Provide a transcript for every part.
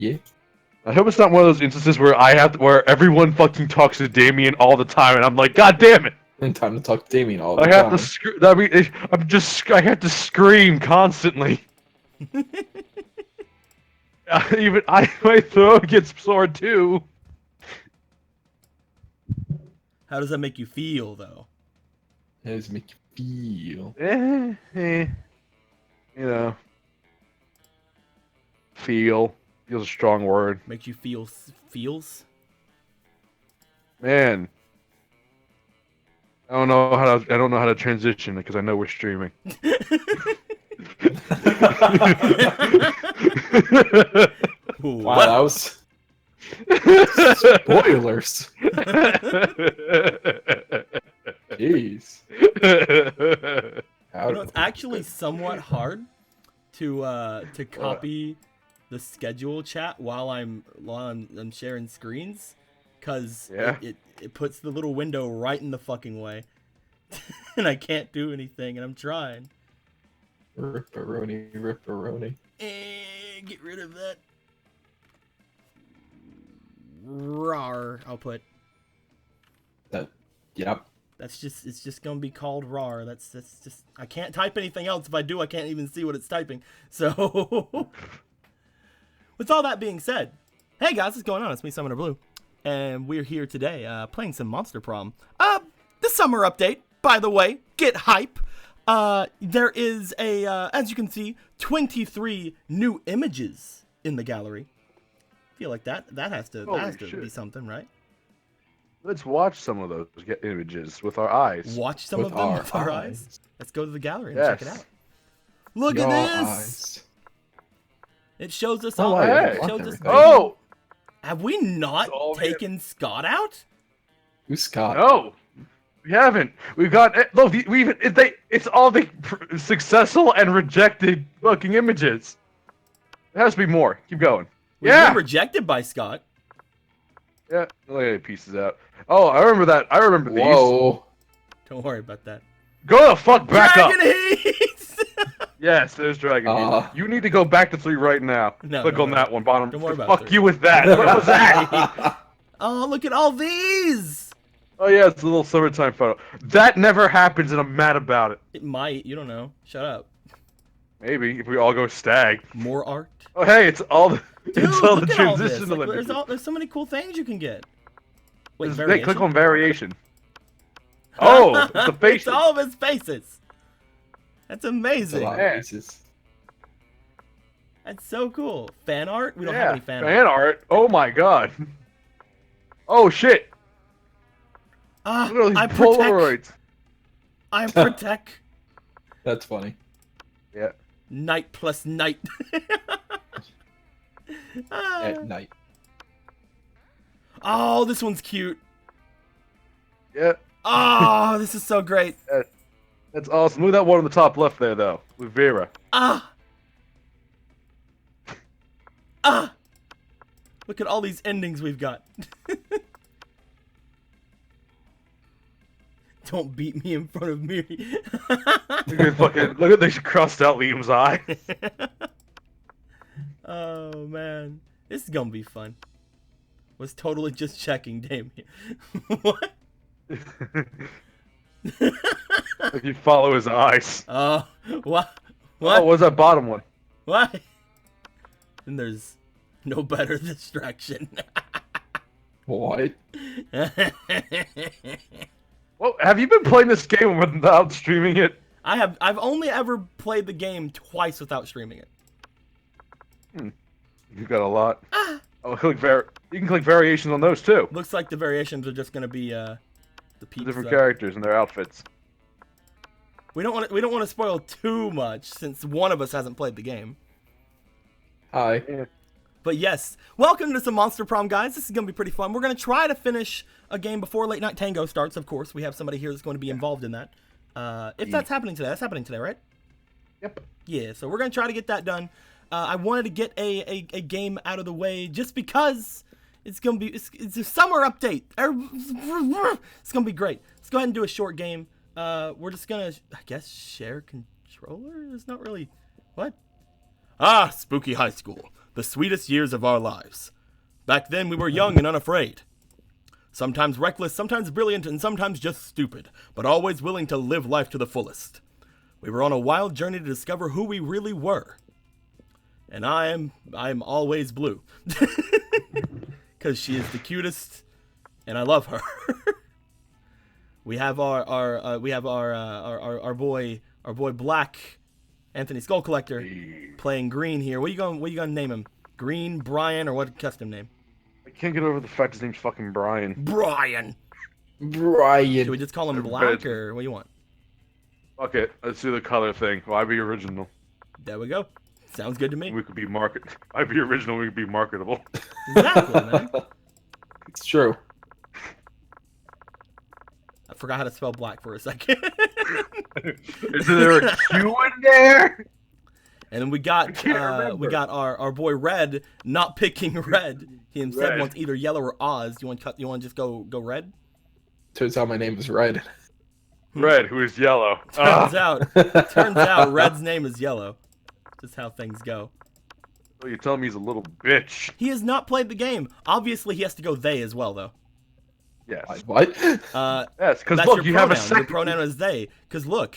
Yeah. I hope it's not one of those instances where where everyone fucking talks to Damien all the time, and I'm like, God damn it! And time to talk to Damien all the I have time. to I have to scream constantly. My throat gets sore too. How does that make you feel, though? How does it make you feel? You know, feels a strong word. Makes you feel feels? Man, I don't know how to transition because I know we're streaming. Wow, that was spoilers. Jeez. It's actually somewhat hard to copy the schedule chat while I'm sharing screens, because it puts the little window right in the fucking way, and I can't do anything, and I'm trying. Ripperoni. Get rid of that. Rar, I'll put. That. Yep. It's just gonna be called RAR. That's just, I can't type anything else. If I do, I can't even see what it's typing. So, with all that being said, hey guys, what's going on? It's me, Summoner Blue, and we're here today playing some Monster Prom. The summer update, by the way. Get hype. There is as you can see, 23 new images in the gallery. I feel like that has to be something, right? Let's watch some of those images with our eyes. Watch some of them with our eyes. Let's go to the gallery and check it out. Look at this! Eyes. It shows us Oh, all. hey. It shows us. Oh! Have we not taken Scott out? Who's Scott? No! We haven't. We've got look. It's all the successful and rejected fucking images. There has to be more. Keep going. We've been rejected by Scott. Yeah. Look at pieces out. Oh, I remember that. I remember these. Whoa. Don't worry about that. Go the fuck back Dragon up. Heat! Yes, there's Dragon Heat. You need to go back to 3 right now. No, Click on that one, bottom. Don't worry about Fuck 3. you with that. What was that? Oh, look at all these! Oh yeah, it's a little summertime photo. That never happens, and I'm mad about it. It might. You don't know. Shut up. Maybe if we all go stag. More art. Oh hey, it's all the Look at all this. transitional Like, images. there's so many cool things you can get. Wait, Hey, variation? click on variation. Oh, it's the faces. It's all of his faces. That's amazing. A lot of faces. That's so cool. Fan art? We don't have any fan art. Oh my god. Oh shit. Ah, Look at I all these Polaroids. I protect. That's funny. Yeah. Night plus night. At night. Oh, this one's cute. Yeah. Oh, this is so great. That's awesome. Look at that one on the top left there, though, with Vera. Ah. Look at all these endings we've got. Don't beat me in front of me. Look at this crossed out Liam's eye. Oh man, this is gonna be fun. Was totally just checking, Damien. What? If you follow his eyes. Oh, what? Oh, what's that bottom one? What? And there's no better distraction. What? Well, have you been playing this game without streaming it? I've only ever played the game twice without streaming it. You've got a lot. Oh, you can click variations on those too. Looks like the variations are just gonna be the peeps. Different characters and their outfits. We don't want to spoil too much since one of us hasn't played the game. Hi. Yeah. But yes, welcome to some Monster Prom, guys. This is going to be pretty fun. We're going to try to finish a game before Late Night Tango starts, of course. We have somebody here that's going to be involved in that. If that's happening today. That's happening today, right? Yep. Yeah, so we're going to try to get that done. I wanted to get a game out of the way just because it's going to be... It's a summer update. It's going to be great. Let's go ahead and do a short game. We're just going to, I guess, share controller? It's not really... What? Ah, Spooky High School. the sweetest years of our lives. Back then, we were young and unafraid. Sometimes reckless, sometimes brilliant, and sometimes just stupid, but always willing to live life to the fullest. We were on a wild journey to discover who we really were. And I am always blue. Because she is the cutest, and I love her. We have our boy Black, Anthony Skull Collector, playing Green here. What you gonna name him? Green, Brian, or what custom name? I can't get over the fact his name's fucking Brian. Brian. Brian. Should we just call him Black, or what do you want? Fuck it. Let's do the color thing. Why be original? There we go. Sounds good to me. We could be Why be original? We could be marketable. Exactly, man. It's true. I forgot how to spell black for a second. Is there a Q in there? And then we got our boy Red not picking red. He instead Red. wants either yellow or Oz. You want to just go red? Turns out my name is Red. Red, who is yellow. Turns out Red's name is Yellow. Just how things go. So you're telling me he's a little bitch? He has not played the game. Obviously, he has to go they as well, though. Yes. What? Yes, because That's look, your you pronoun. have a second. Your pronoun is they. Because look,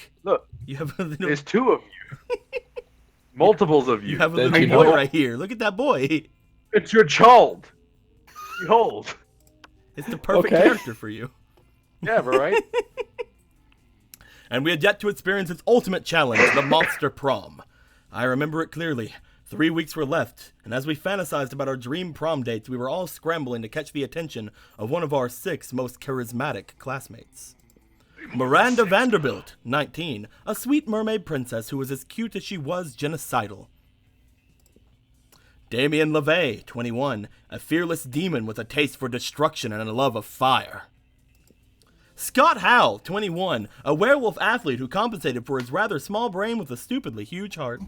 you have a little, There's two of you. Multiples of you. you have a Then little you boy know- right here. Look at that boy. It's your child. Behold. It's the perfect Okay. character for you. Yeah, but right? And we had yet to experience its ultimate challenge, the Monster Prom. I remember it clearly. 3 weeks were left, and as we fantasized about our dream prom dates, we were all scrambling to catch the attention of one of our 6 most charismatic classmates. Miranda Vanderbilt, 19, a sweet mermaid princess who was as cute as she was genocidal. Damien LeVay, 21, a fearless demon with a taste for destruction and a love of fire. Scott Howell, 21, a werewolf athlete who compensated for his rather small brain with a stupidly huge heart.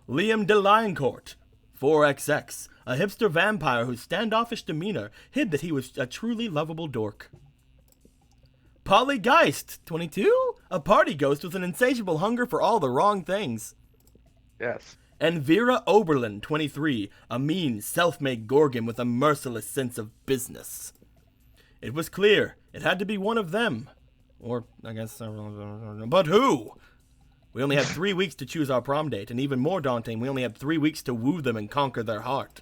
Liam DeLioncourt, 4XX, a hipster vampire whose standoffish demeanor hid that he was a truly lovable dork. Polly Geist, 22, a party ghost with an insatiable hunger for all the wrong things. Yes. And Vera Oberlin, 23, a mean, self-made Gorgon with a merciless sense of business. It was clear it had to be one of them. Or, I guess, but who? We only had 3 weeks to choose our prom date, and even more daunting, we only had 3 weeks to woo them and conquer their heart.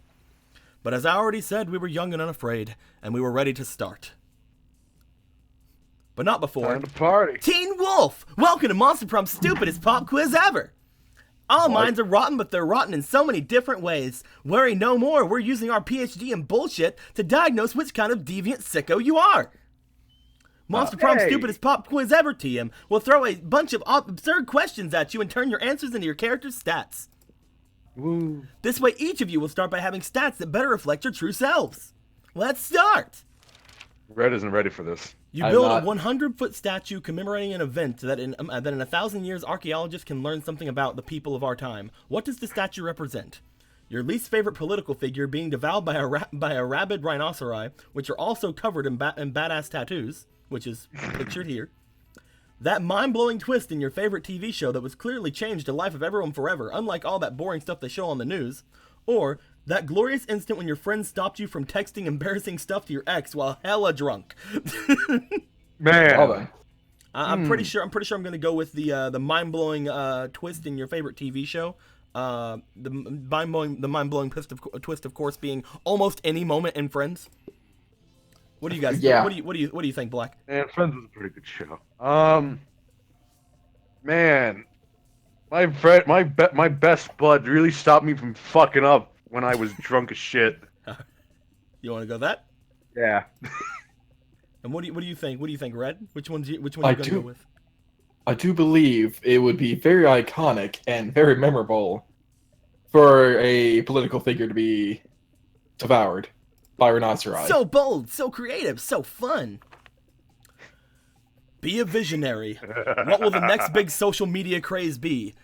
But as I already said, we were young and unafraid, and we were ready to start. But not before. Time to party. Teen Wolf! Welcome to Monster Prom's stupidest pop quiz ever! All minds are rotten, but they're rotten in so many different ways. Worry no more, we're using our PhD in bullshit to diagnose which kind of deviant sicko you are. Monster Prom's hey. stupidest pop quiz ever, TM, will throw a bunch of absurd questions at you and turn your answers into your character's stats. Woo. This way, each of you will start by having stats that better reflect your true selves. Let's start! Red isn't ready for this. You I'm build not. a 100-foot statue commemorating an event that in 1,000 years archaeologists can learn something about the people of our time. What does the statue represent? Your least favorite political figure being devoured by a rabid rhinoceri, which are also covered in badass tattoos, which is pictured here. That mind-blowing twist in your favorite TV show that was clearly changed the life of everyone forever, unlike all that boring stuff they show on the news. Or that glorious instant when your friend stopped you from texting embarrassing stuff to your ex while hella drunk. Man. Well then. I'm pretty sure I'm gonna go with the mind-blowing twist in your favorite TV show. The mind-blowing twist, of course, being almost any moment in Friends. What do you guys? Yeah. What do you think, Black? Man, Friends was a pretty good show. Man, my best bud really stopped me from fucking up when I was drunk as shit. You want to go that? Yeah. And what do you think? What do you think, Red? Which one you I gonna do. go with? I do believe it would be very iconic and very memorable for a political figure to be devoured by rhinoceri. So bold, so creative, so fun. Be a visionary. What will the next big social media craze be?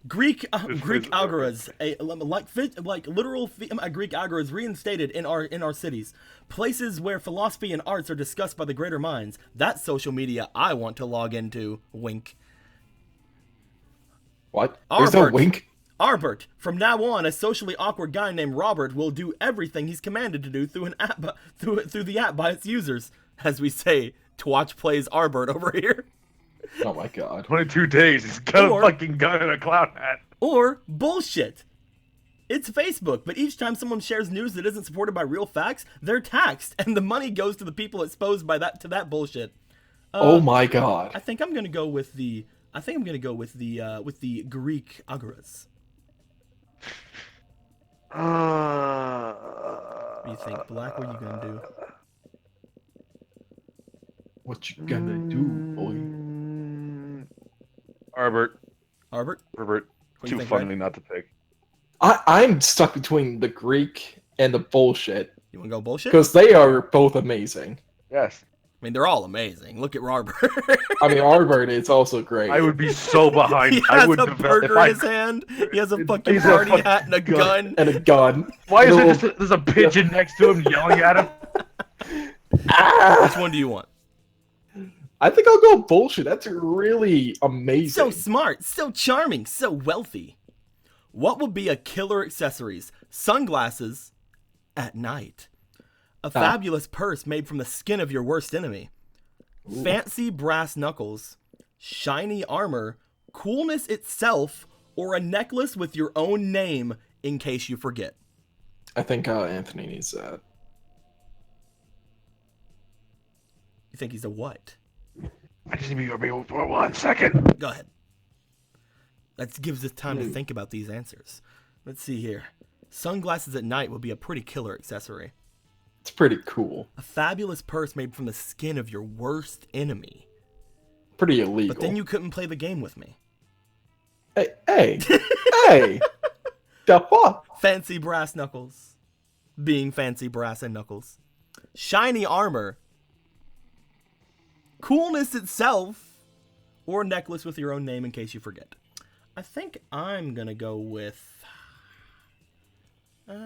Greek agoras, literal Greek agoras reinstated in our cities, places where philosophy and arts are discussed by the greater minds. That's social media I want to log into. Wink. What? Our There's no merch. wink? Arbert, from now on, a socially awkward guy named Robert will do everything he's commanded to do through an app, through the app by its users, as we say. Twatch plays Arbert over here. Oh my god. 22 days. He's got Or- a fucking gun and a clown hat. Or bullshit. It's Facebook, but each time someone shares news that isn't supported by real facts, they're taxed, and the money goes to the people exposed by that bullshit. Oh my god. I think I'm gonna go with the. with the Greek agoras. What do you think, Black? What are you gonna do? What you gonna do, boy? Arbert. Arbert? Arbert. What do you Too think, funny Red? not to pick. I'm stuck between the Greek and the bullshit You wanna go bullshit? because they are both amazing. Yes. I mean, they're all amazing. Look at Robert. I mean, Arbert is also great. I would be so behind. He I has would a develop. burger in his hand. He has a fucking He's a party fucking hat and a gun. and a gun. Why is Little- it just there's a pigeon next to him yelling at him? Which one do you want? I think I'll go bullshit. That's really amazing. So smart, so charming, so wealthy. What would be a killer accessories? Sunglasses at night. A fabulous purse made from the skin of your worst enemy. Fancy brass knuckles. Shiny armor. Coolness itself. Or a necklace with your own name in case you forget. I think Anthony needs that. You think he's a what? I just need to be for 1 second. Go ahead. That gives us time to think about these answers. Let's see here. Sunglasses at night would be a pretty killer accessory. It's pretty cool. A fabulous purse made from the skin of your worst enemy. Pretty illegal. But then you couldn't play the game with me. Hey, hey! The fuck? Fancy brass knuckles. Being fancy brass and knuckles. Shiny armor. Coolness itself. Or a necklace with your own name in case you forget. I think I'm gonna go with... I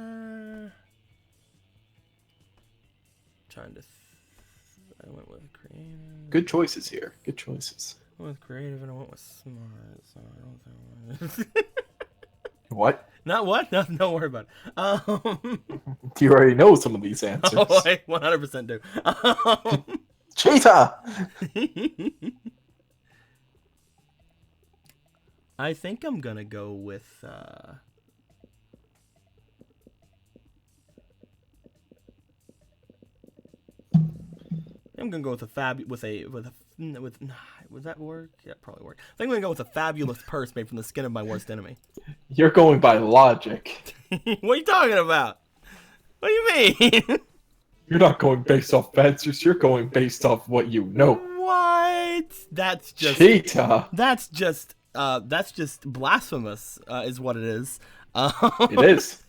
went with creative. Good choices here. Good choices. I went with creative and I went with smart. So I don't think What? Not what? No, don't worry about it. You already know some of these answers. Oh, I 100% do. Cheetah! I think I'm gonna go with. I'm gonna go with would that work? Yeah, probably work. I think I'm gonna go with a fabulous purse made from the skin of my worst enemy. You're going by logic. What are you talking about? What do you mean? You're not going based off answers. You're going based off what you know. What? That's just. Cheetah! That's just blasphemous, is what it is. It is.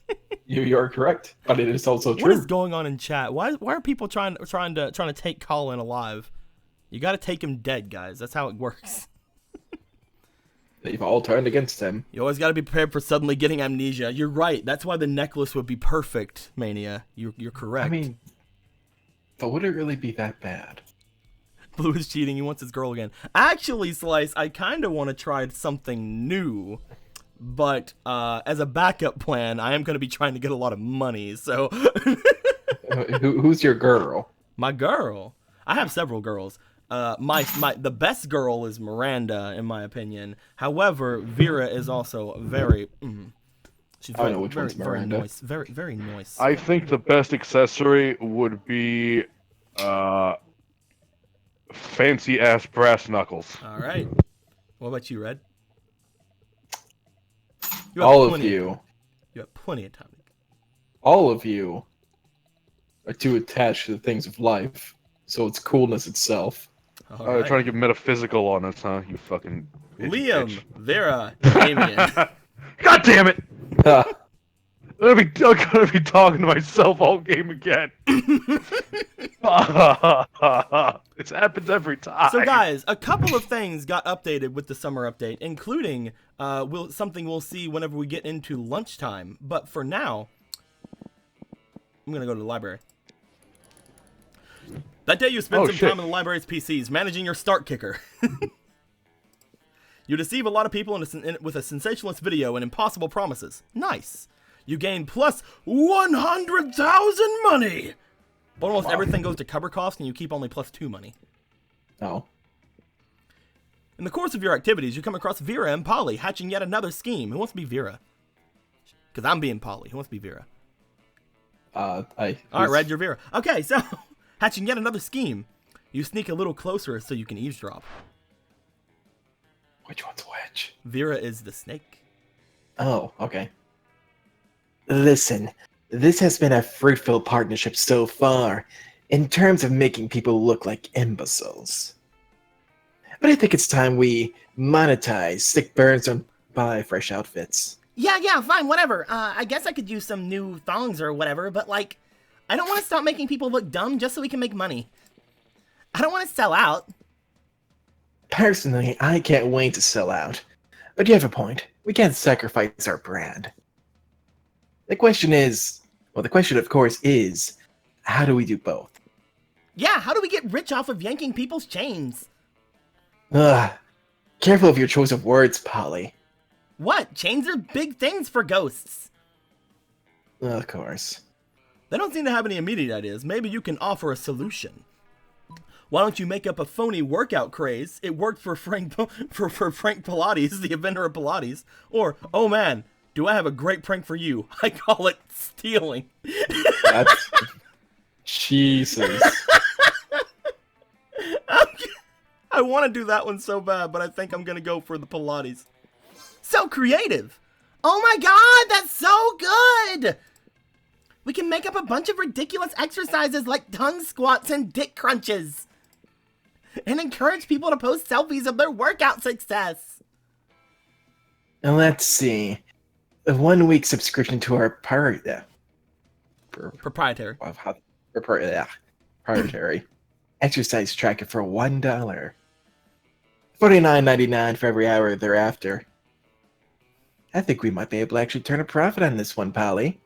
You're correct, but it is also true. What is going on in chat? Why are people trying to take Colin alive? You got to take him dead, guys. That's how it works. They've all turned against him. You always got to be prepared for suddenly getting amnesia. You're right. That's why the necklace would be perfect, Mania. You're correct. I mean, but would it really be that bad? Blue is cheating. He wants his girl again. Actually, Slice, I kind of want to try something new. But as a backup plan, I am going to be trying to get a lot of money. So, Who's your girl? my girl. I have several girls. The best girl is Miranda, in my opinion. However, Vera is also very. She's I very, know which very, one's very Miranda. nice. Very, very nice. I think the best accessory would be fancy ass brass knuckles. All right. What about you, Red? You have All of plenty you. You have plenty of time. All of you are too attached to the things of life, so it's coolness itself. All They're right. trying to get metaphysical on us, huh? You fucking itchy Liam, bitch. Vera, Damien. God damn it! Ha, I'm gonna be talking to myself all game again. This happens every time. So, guys, a couple of things got updated with the summer update, including something we'll see whenever we get into lunchtime. But for now, I'm gonna go to the library. That day you spent some time in the library's PCs, managing your start kicker. You deceive a lot of people with a sensationalist video and impossible promises. Nice. You gain plus 100,000 money. But almost everything goes to cover costs, and you keep only plus 2 money. Oh. In the course of your activities, you come across Vera and Polly hatching yet another scheme. Who wants to be Vera? Because I'm being Polly. Who wants to be Vera? Alright, Red, you're Vera. Okay, so, hatching yet another scheme. You sneak a little closer so you can eavesdrop. Which one's which? Vera is the snake. Oh, okay. Listen, this has been a fruitful partnership so far, in terms of making people look like imbeciles. But I think it's time we monetize, stick burns, and buy fresh outfits. Yeah, fine, whatever. I guess I could use some new thongs or whatever, but like, I don't want to stop making people look dumb just so we can make money. I don't want to sell out. Personally, I can't wait to sell out. But you have a point. We can't sacrifice our brand. The question of course is, how do we do both? Yeah, how do we get rich off of yanking people's chains? Ugh. Careful of your choice of words, Polly. What? Chains are big things for ghosts. Of course. They don't seem to have any immediate ideas. Maybe you can offer a solution. Why don't you make up a phony workout craze? It worked for Frank Pilates, the inventor of Pilates. Or, oh man, do I have a great prank for you? I call it stealing. That's... Jesus. I want to do that one so bad, but I think I'm going to go for the Pilates. So creative. Oh my god, that's so good! We can make up a bunch of ridiculous exercises like tongue squats and dick crunches. And encourage people to post selfies of their workout success. And let's see. A 1-week subscription to our Proprietary. proprietary exercise tracker for $1. $49.99 for every hour thereafter. I think we might be able to actually turn a profit on this one, Polly.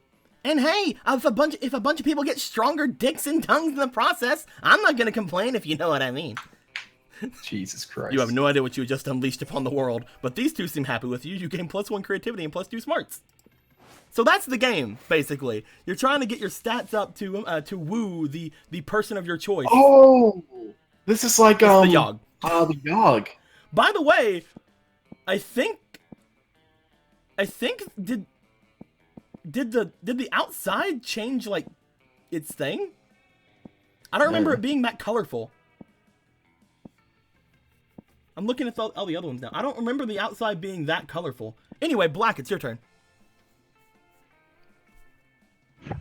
And hey, if a bunch of people get stronger dicks and tongues in the process, I'm not gonna complain, if you know what I mean. Jesus Christ. You have no idea what you just unleashed upon the world, but these two seem happy with you. You gain +1 creativity and +2 smarts. So that's the game, basically. You're trying to get your stats up to woo the person of your choice. Oh! This is like, the Yogg. The Yogg. By the way, I think did the outside change like its thing? I don't remember it being that colorful. I'm looking at all the other ones now. I don't remember the outside being that colorful. Anyway, Black, it's your turn.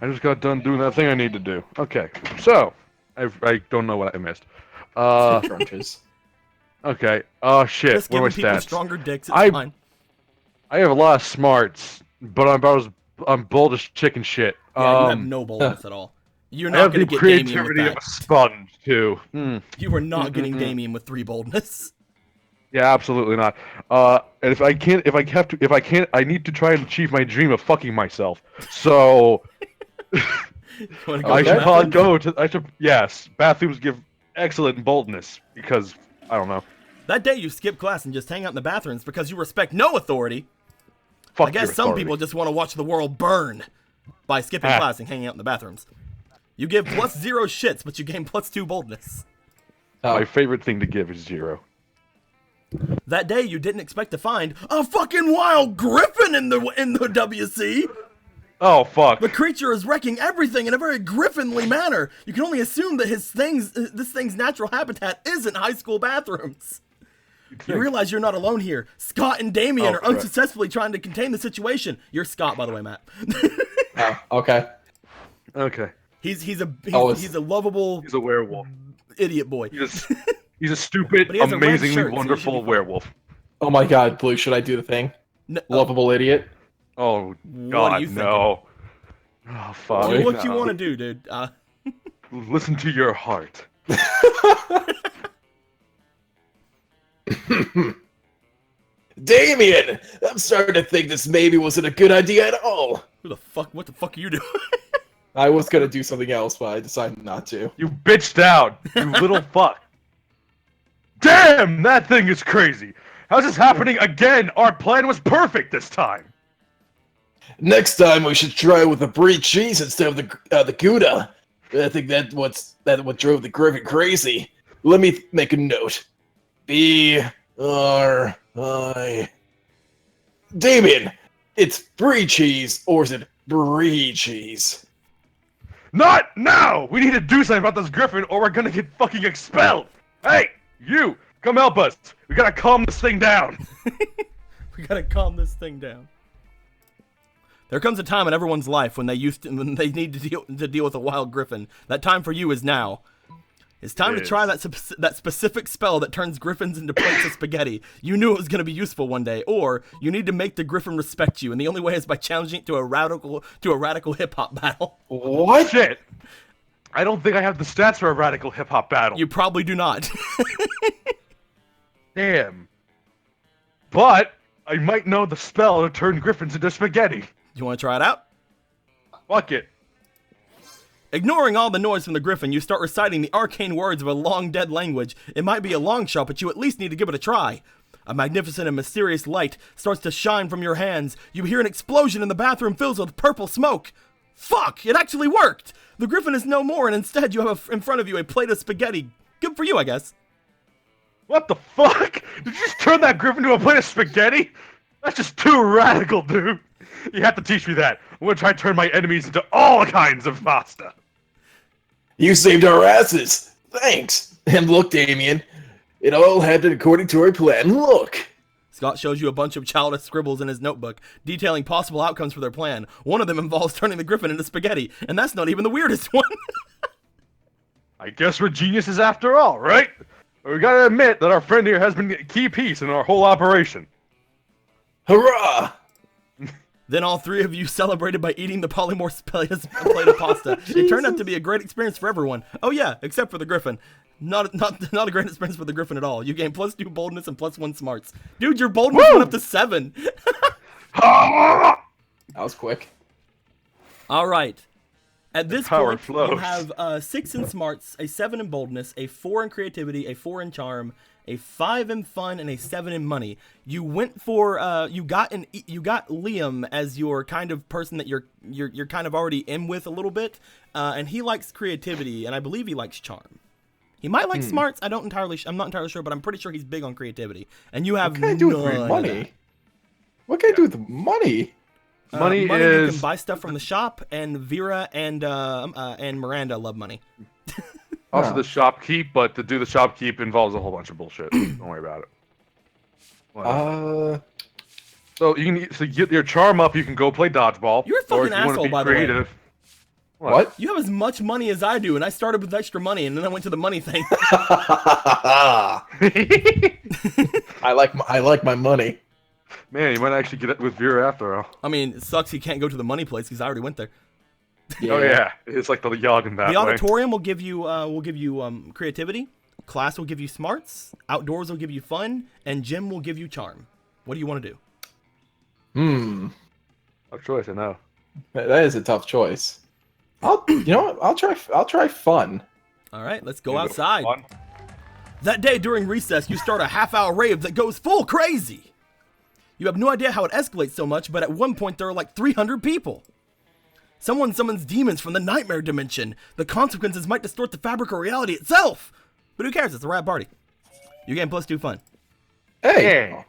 I just got done doing that thing I need to do. Okay, so I don't know what I missed. Crunches. Okay. Oh shit. Just What are my giving people stats? stronger dicks. It's fine. I have a lot of smarts, but I'm bold as chicken shit. Yeah, you have no boldness at all. You're I not have going the to get Damien with creativity of that. a sponge too. You are not getting Damien with 3 boldness. Yeah, absolutely not. And if I can't, I need to try and achieve my dream of fucking myself. So You wanna go I to the should probably bathroom? go to. Yes, bathrooms give excellent boldness because I don't know. That day you skip class and just hang out in the bathrooms because you respect no authority. Fuck I guess your some authority. people just want to watch the world burn by skipping class and hanging out in the bathrooms. You give +0 shits, but you gain +2 boldness. My favorite thing to give is 0. That day you didn't expect to find a fucking wild griffin in the WC. Oh fuck! The creature is wrecking everything in a very griffinly manner. You can only assume that this thing's natural habitat isn't high school bathrooms. You realize you're not alone here. Scott and Damien are unsuccessfully trying to contain the situation. You're Scott, by the way, Matt. Oh, okay. Okay. He's a lovable. He's a werewolf. Idiot boy. He's a stupid, But he has a red amazingly shirt, so he should wonderful be fine. werewolf. Oh my god, Blue, should I do the thing? No, Lovable idiot? Oh What god, are you no. Oh fuck. do what you no. want to do, dude. Listen to your heart. Damien! I'm starting to think this maybe wasn't a good idea at all. What the fuck are you doing? I was gonna do something else, but I decided not to. You bitched out, you little fuck. Damn, that thing is crazy. How's this happening again? Our plan was perfect this time. Next time we should try with the brie cheese instead of the Gouda. I think that's what drove the Griffin crazy. Let me make a note. B-R-I... Damien, it's brie cheese or is it brie cheese? Not now! We need to do something about this Griffin or we're gonna get fucking expelled! Hey, you! Come help us! We gotta calm this thing down! We gotta calm this thing down. There comes a time in everyone's life when they need to deal with a wild griffin. That time for you is now. It's time to try that specific spell that turns griffins into plates of spaghetti. You knew it was going to be useful one day, or you need to make the griffin respect you, and the only way is by challenging it to a radical hip hop battle. What? Shit! I don't think I have the stats for a radical hip hop battle. You probably do not. Damn. But I might know the spell to turn griffins into spaghetti. You want to try it out? Fuck it. Ignoring all the noise from the griffin, you start reciting the arcane words of a long-dead language. It might be a long shot, but you at least need to give it a try. A magnificent and mysterious light starts to shine from your hands. You hear an explosion and the bathroom fills with purple smoke. Fuck! It actually worked! The griffin is no more, and instead you have in front of you a plate of spaghetti. Good for you, I guess. What the fuck? Did you just turn that griffin into a plate of spaghetti? That's just too radical, dude. You have to teach me that. I'm gonna try and turn my enemies into all kinds of pasta. You saved our asses! Thanks! And look, Damien, it all happened according to our plan. Look! Scott shows you a bunch of childish scribbles in his notebook, detailing possible outcomes for their plan. One of them involves turning the griffin into spaghetti, and that's not even the weirdest one. I guess we're geniuses after all, right? We gotta admit that our friend here has been a key piece in our whole operation. Hurrah! Then all three of you celebrated by eating the polymorph plate of pasta. It turned out to be a great experience for everyone. Oh yeah, except for the griffin. Not a great experience for the griffin at all. You gain +2 boldness and +1 smarts. Dude, your boldness went up to 7. That was quick. All right. At this Power point, flows. you have 6 in smarts, a 7 in boldness, a 4 in creativity, a 4 in charm, a 5 in fun, and a 7 in money. You went for you got Liam as your kind of person that you're kind of already in with a little bit, and he likes creativity, and I believe he likes charm. He might like smarts. I'm not entirely sure, but I'm pretty sure he's big on creativity. And you have What can I do with none of money? that. What can I do with money? Money You is... can buy stuff from the shop, and Vera and Miranda love money. Also Oh. the shopkeep, but to do the shopkeep involves a whole bunch of bullshit. Don't worry about it. Whatever. So you get your charm up, you can go play dodgeball. You're a or fucking if you wanna asshole, be by the way. creative. What? You have as much money as I do, and I started with extra money, and then I went to the money thing. I like my money. Man, you might actually get it with Vera after all. I mean, it sucks he can't go to the money place because I already went there. Oh yeah, it's like the yog in that The way. auditorium will give you creativity. Class will give you smarts. Outdoors will give you fun, and gym will give you charm. What do you want to do? Tough choice, I know. That is a tough choice. You know what? I'll try fun. All right, let's go outside. Fun. That day during recess, you start a half-hour rave that goes full crazy. You have no idea how it escalates so much, but at one point there are like 300 people. Someone summons demons from the nightmare dimension. The consequences might distort the fabric of reality itself. But who cares? It's a rad party. You gain +2 fun. Hey. Yeah.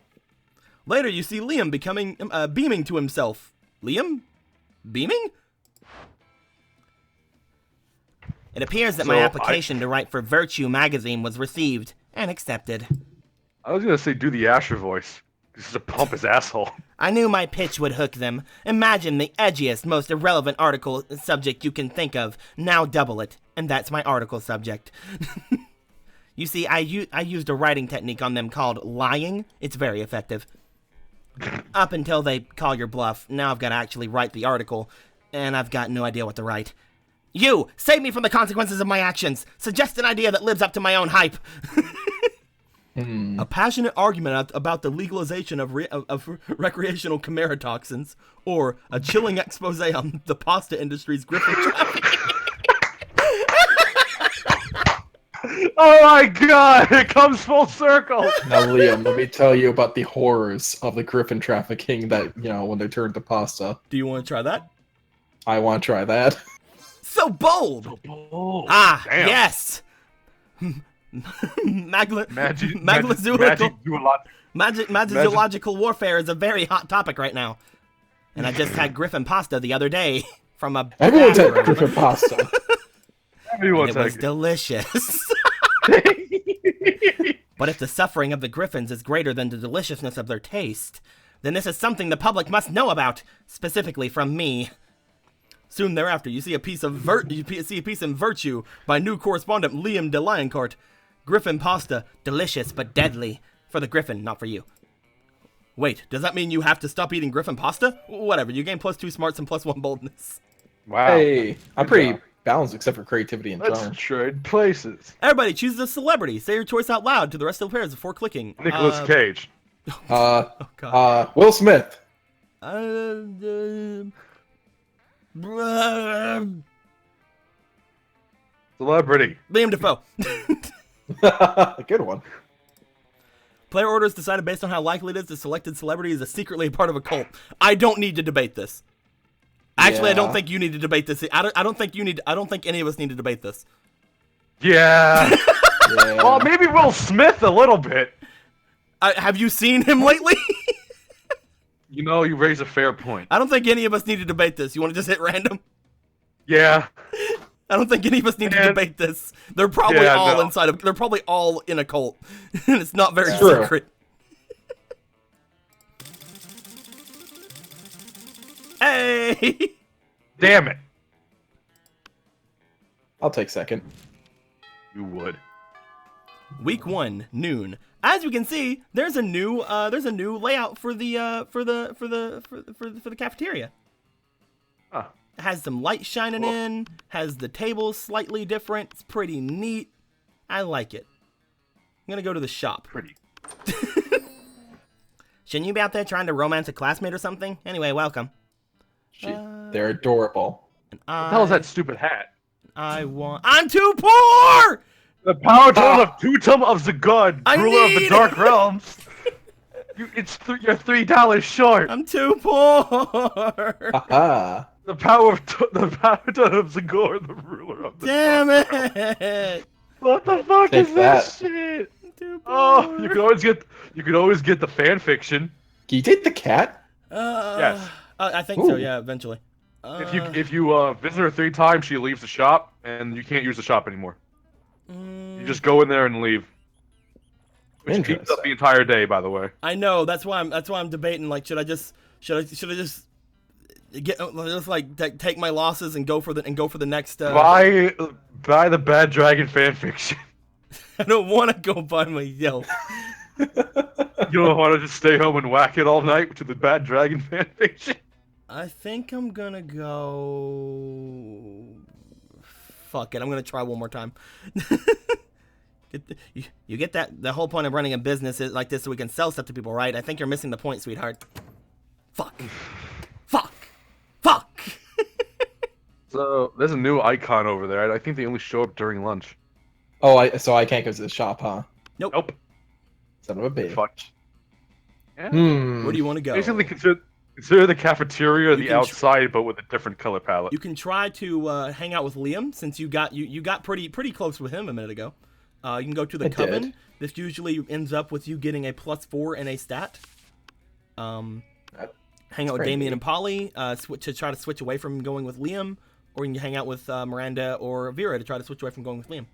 Later, you see Liam beaming to himself. Liam? Beaming? It appears that my application to write for Virtue magazine was received and accepted. I was gonna say do the Asher voice. This is a pump his asshole. I knew my pitch would hook them. Imagine the edgiest, most irrelevant article subject you can think of. Now double it, and that's my article subject. You see, I used a writing technique on them called lying. It's very effective. Up until they call your bluff, now I've got to actually write the article, and I've got no idea what to write. You, save me from the consequences of my actions. Suggest an idea that lives up to my own hype. A passionate argument about the legalization of recreational chimera toxins, or a chilling expose on the pasta industry's griffin traffic. Oh my god! It comes full circle. Now, Liam, let me tell you about the horrors of the griffin trafficking that, when they turn to pasta. Do you want to try that? I want to try that. So bold! Oh, Ah, damn. yes! Magic-zoological warfare is a very hot topic right now. And I just had griffin pasta the other day from a Everyone's had bathroom. griffin pasta. And it was delicious. But if the suffering of the griffins is greater than the deliciousness of their taste, then this is something the public must know about, specifically from me. Soon thereafter, you see a piece in Virtue by new correspondent Liam de Lioncourt. Griffin pasta, delicious but deadly. For the griffin, not for you. Wait, does that mean you have to stop eating griffin pasta? Whatever, you gain +2 smarts and +1 boldness. Wow. Hey, I'm Good pretty job. balanced except for creativity and charm. Let's trade places. Everybody, choose a celebrity. Say your choice out loud to the rest of the players before clicking. Nicolas Cage. Oh, God. Will Smith. Celebrity. Liam Defoe. Good one. Player order is decided based on how likely it is the selected celebrity is secretly a part of a cult. I don't need to debate this. Actually, I don't Yeah. think you need to debate this. I don't think any of us need to debate this. Yeah. Yeah. Well, maybe Will Smith a little bit. Have you seen him lately? You raise a fair point. I don't think any of us need to debate this. You want to just hit random? Yeah. I don't think any of us need to Man. debate this. They're probably Yeah, all no. inside of. They're probably all in a cult, and it's not very True. secret. Hey! Damn it. I'll take second. You would. Week 1, noon. As you can see, there's a new layout for the cafeteria. Huh. It has some light shining in, has the tables slightly different. It's pretty neat. I like it. I'm gonna go to the shop. Pretty. Shouldn't you be out there trying to romance a classmate or something? Anyway, welcome. They're adorable. And What the hell is that stupid hat? I'm too poor! The power totem of Tutum of the God, I ruler of the need Dark it. Realms. You're $3 short. I'm too poor! Haha. The power totem of the God, the ruler of the Damn Dark Realms. it! What the fuck Take is this that. shit? I'm too poor. Oh, you could always get the fan fiction. Can you take the cat? Yes. I think so, Ooh. yeah, eventually. If you visit her 3 times, she leaves the shop, and you can't use the shop anymore. You just go in there and leave. Which keeps up Interesting. the entire day, by the way. I know, that's why I'm debating, like, should I just get just like take my losses and go for the next Buy the Bad Dragon fan fiction. I don't want to go by myself. You don't want to just stay home and whack it all night to the Bad Dragon fan fiction. I think I'm gonna go. Fuck it, I'm gonna try one more time. You get that? The whole point of running a business is like this so we can sell stuff to people, right? I think you're missing the point, sweetheart. Fuck. Fuck. Fuck. So there's a new icon over there. I think they only show up during lunch. Oh, so I can't go to the shop, huh? Nope. Son of a bitch. Fuck. Yeah. Hmm. Where do you want to go? Basically, consider the cafeteria You the can outside, but with a different color palette. You can try to hang out with Liam since you got pretty close with him a minute ago. You can go to the I Coven. did. This usually ends up with you getting a +4 in a stat. Hang out with pretty Damien neat. and Polly to try to switch away from going with Liam, or you can hang out with Miranda or Vera to try to switch away from going with Liam.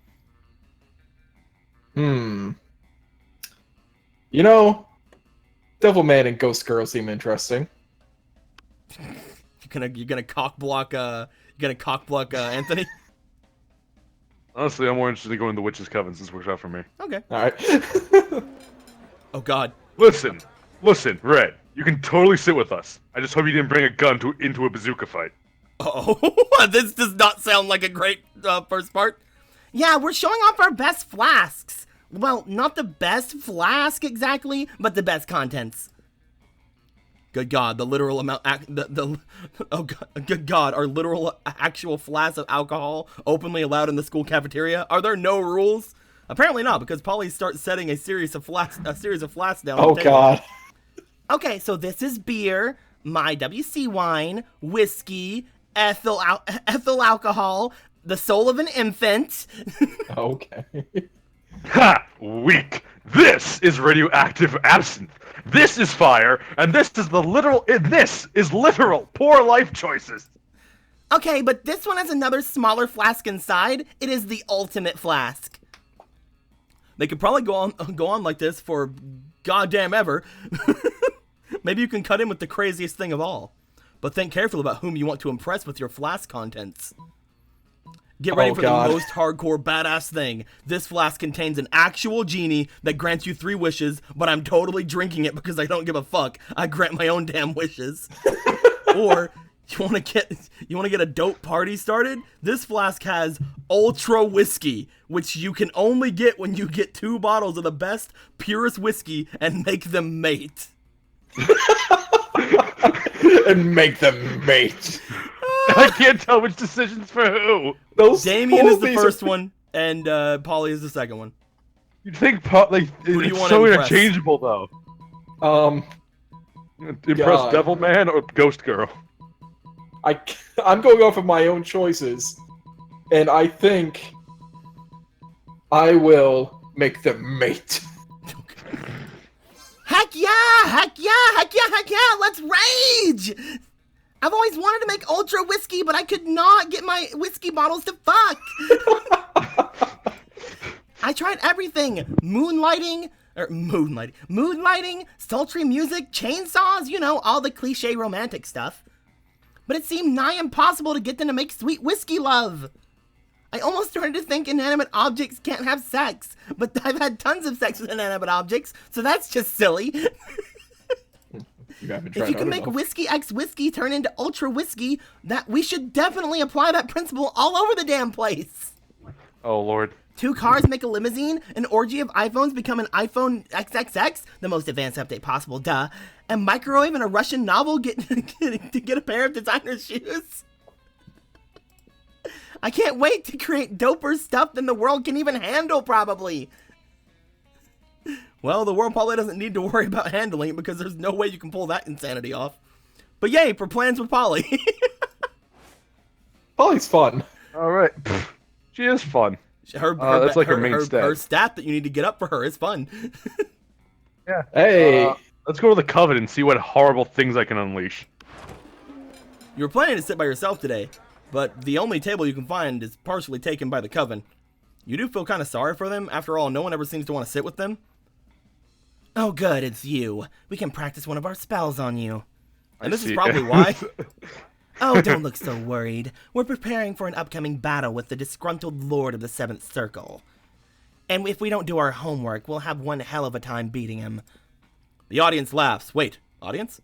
Hmm. Devilman and Ghost Girl seem interesting. You're gonna cock block Anthony. Honestly, I'm more interested in going to the Witch's Coven since it works out for me. Okay. All right. Oh God. Listen, Red. You can totally sit with us. I just hope you didn't bring a gun into a bazooka fight. Oh, this does not sound like a great first part. Yeah, we're showing off our best flasks. Well, not the best flask exactly, but the best contents. Good God, the literal amount, oh God, good God, are literal actual flasks of alcohol openly allowed in the school cafeteria? Are there no rules? Apparently not, because Polly starts setting a series of flasks down on Oh the table. god. Okay, so this is beer, my WC wine, whiskey, ethyl alcohol, the soul of an infant. Okay. Ha! Weak. This is radioactive absinthe. This is fire, and this is literal poor life choices. Okay, but this one has another smaller flask inside. It is the ultimate flask. They could probably go on like this for goddamn ever. Maybe you can cut in with the craziest thing of all. But think carefully about whom you want to impress with your flask contents. Get ready for God. the most hardcore badass thing. This flask contains an actual genie that grants you 3 wishes, but I'm totally drinking it because I don't give a fuck. I grant my own damn wishes. Or you want to get a dope party started? This flask has ultra whiskey, which you can only get when you get 2 bottles of the best, purest whiskey and make them mate. And make them mate. I can't tell which decision's for who. Damien is the these first one, and Polly is the second one. You'd think do you it's wanna so impress? interchangeable though. Impress God. Devil Man or Ghost Girl. I'm going off of my own choices, and I think I will make them mate. Heck yeah! Heck yeah! Heck yeah! Heck yeah! Let's rage! I've always wanted to make ultra whiskey, but I could not get my whiskey bottles to fuck. I tried everything. Moonlighting, sultry music, chainsaws, you know, all the cliche romantic stuff. But it seemed nigh impossible to get them to make sweet whiskey love. I almost started to think inanimate objects can't have sex, but I've had tons of sex with inanimate objects, so that's just silly. If you can make whiskey x whiskey turn into ultra whiskey, that we should definitely apply that principle all over the damn place. Oh lord. 2 cars make a limousine, an orgy of iPhones become an iPhone XXX, the most advanced update possible, duh. A microwave and a Russian novel get a pair of designer shoes. I can't wait to create doper stuff than the world can even handle, probably. Well, the world probably doesn't need to worry about handling it because there's no way you can pull that insanity off. But yay for plans with Polly. Polly's fun. All right. She is fun. That's like her main stat. Her stat that you need to get up for her is fun. Yeah. Hey. Let's go to the Coven and see what horrible things I can unleash. You were planning to sit by yourself today, but the only table you can find is partially taken by the Coven. You do feel kind of sorry for them. After all, no one ever seems to want to sit with them. Oh good, it's you. We can practice one of our spells on you. And this is probably why. Oh, don't look so worried. We're preparing for an upcoming battle with the disgruntled Lord of the Seventh Circle. And if we don't do our homework, we'll have one hell of a time beating him. The audience laughs. Wait, audience?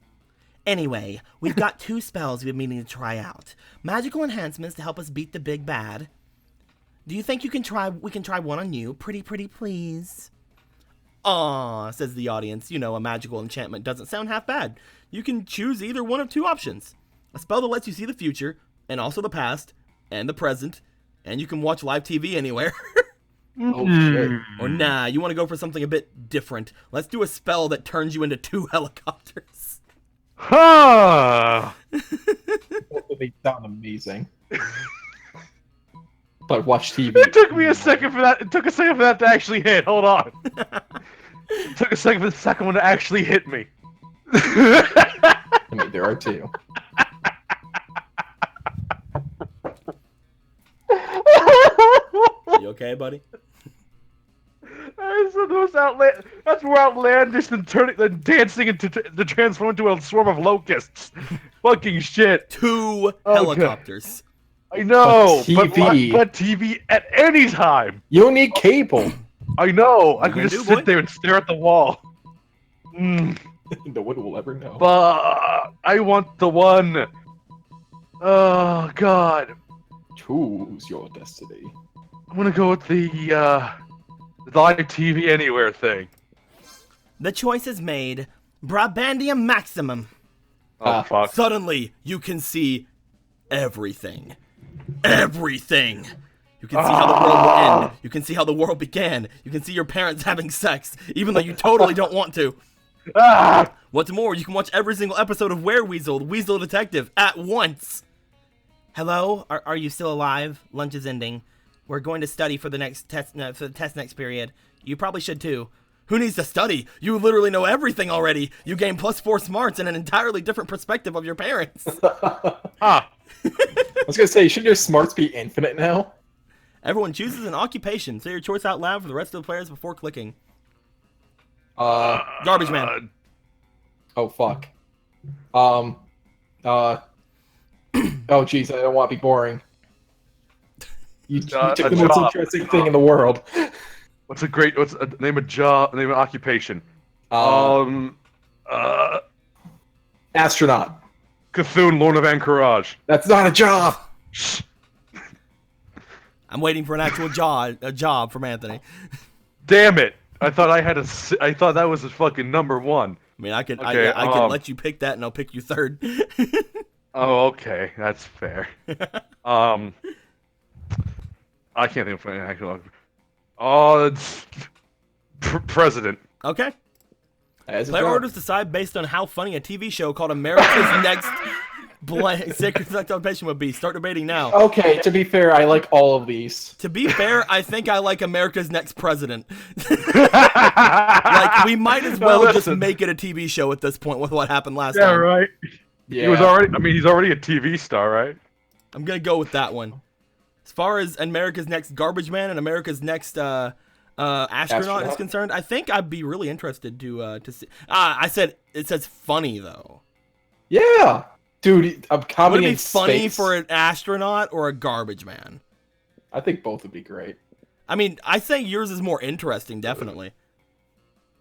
Anyway, we've got 2 spells we've been meaning to try out. Magical enhancements to help us beat the big bad. Do you think we can try one on you? Pretty please. Aw, says the audience. You know, a magical enchantment doesn't sound half bad. You can choose either one of 2 options. A spell that lets you see the future, and also the past, and the present, and you can watch live TV anywhere. Oh shit. Or nah, you want to go for something a bit different. Let's do a spell that turns you into 2 helicopters. Huh. They sound amazing. But watch TV. It took me a second for that. It took a second for that to actually hit. Hold on. It took a second for the second one to actually hit me. I mean, there are 2. You okay, buddy? That's more outlandish than dancing into to transform into a swarm of locusts. Fucking shit. 2 helicopters. I know, But TV. but TV at any time. You don't need cable. I know. I You could gonna just do, boy? sit there and stare at the wall. No one will ever know. But I want the one. Oh God. Choose your destiny. I'm gonna go with the live TV anywhere thing. The choice is made. Brabandium Maximum. Oh fuck. Suddenly, you can see everything. Everything. You You can see how the world will end. You can see how the world began. You can see your parents having sex, even though you totally don't want to. Ah! What's more, you can watch every single episode of Weasel, the Weasel Detective, at once. Hello? Are you still alive? Lunch is ending. We're going to study for the next test, for the test next period. You probably should too. Who needs to study? You literally know everything already. You gain +4 smarts and an entirely different perspective of your parents. Ah! I was gonna say, shouldn't your smarts be infinite now? Everyone chooses an occupation. Say your choice out loud for the rest of the players before clicking. Garbage man. Oh fuck. Oh jeez, I don't want to be boring. You took the most interesting thing in the world. What's name of occupation? Astronaut. Cthulhu, Lorna Van Courage. That's not a job. Shh. I'm waiting for an actual job from Anthony. Damn it! I thought that was his fucking number one. I mean, I can let you pick that, and I'll pick you third. Oh, okay, that's fair. I can't think of an actual. Oh, it's president. Okay. As a Player job. orders decide based on how funny a TV show called America's Next Sacred Occupation would be. Start debating now. Okay, to be fair, I like all of these. To be fair, I think I like America's Next President. Like, we might as well just make it a TV show at this point with what happened last time. Yeah, right. Yeah. He was already. I mean, he's already a TV star, right? I'm gonna go with that one. As far as America's Next Garbage Man and America's Next astronaut is concerned, I think I'd be really interested to see. I said it says funny though. Yeah, dude, a comedy Would it be in funny space. for an astronaut or a garbage man? I think both would be great. I mean, I say yours is more interesting, definitely.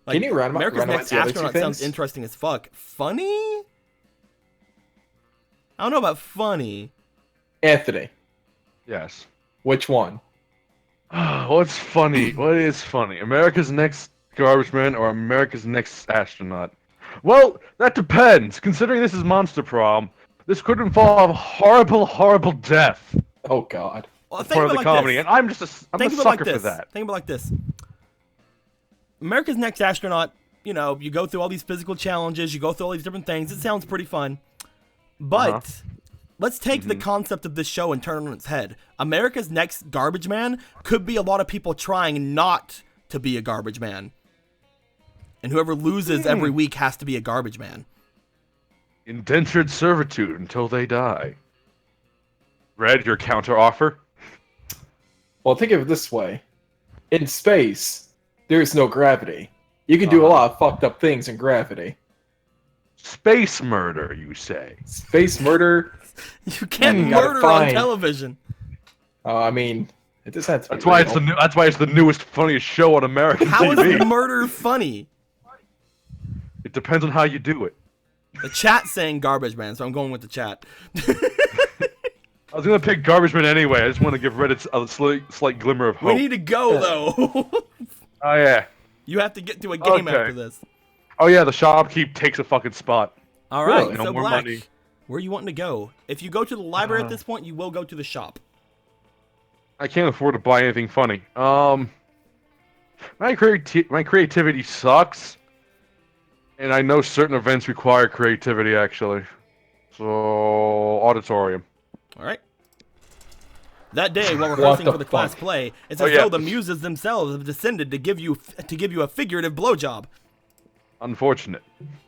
Like, Can you America's Next the other two Astronaut sounds things? interesting as fuck. Funny? I don't know about funny. Anthony, Yes. which one? What's funny? What is funny? America's Next Garbage Man or America's Next Astronaut? Well, that depends. Considering this is Monster Prom, this could involve horrible, horrible death. Oh God. Well, think Part of about the like comedy, this. and I'm just a Think of it sucker like for this. that. Think about it like this. America's Next Astronaut, you know, you go through all these physical challenges, you go through all these different things. It sounds pretty fun. But let's take the concept of this show and turn it on its head. America's Next Garbage Man could be a lot of people trying not to be a garbage man. And whoever loses every week has to be a garbage man. Indentured servitude until they die. Red, your counter offer? Well, think of it this way: in space, there's no gravity. You can do a lot of fucked up things in gravity. Space murder, you say? Space murder. You can't gotta murder on find- television. I mean, it just has to be That's why real. that's why it's the newest, funniest show on American How TV. is murder funny? It depends on how you do it. The chat's saying garbage man, so I'm going with the chat. I was gonna pick Garbage Man anyway. I just want to give Reddit a slight glimmer of We hope. need to go, though. Oh yeah. You have to get to a game Okay. after this. Oh yeah. The shopkeep takes a fucking spot. All right, Really? No so more Black, money. where are you wanting to go? If you go to the library at this point, you will go to the shop. I can't afford to buy anything funny. My creativity sucks, and I know certain events require creativity actually. So auditorium. All right. That day, while What rehearsing the for the class fuck? play, it's Oh, as yeah. though the muses themselves have descended to give you a figurative blowjob. Unfortunate.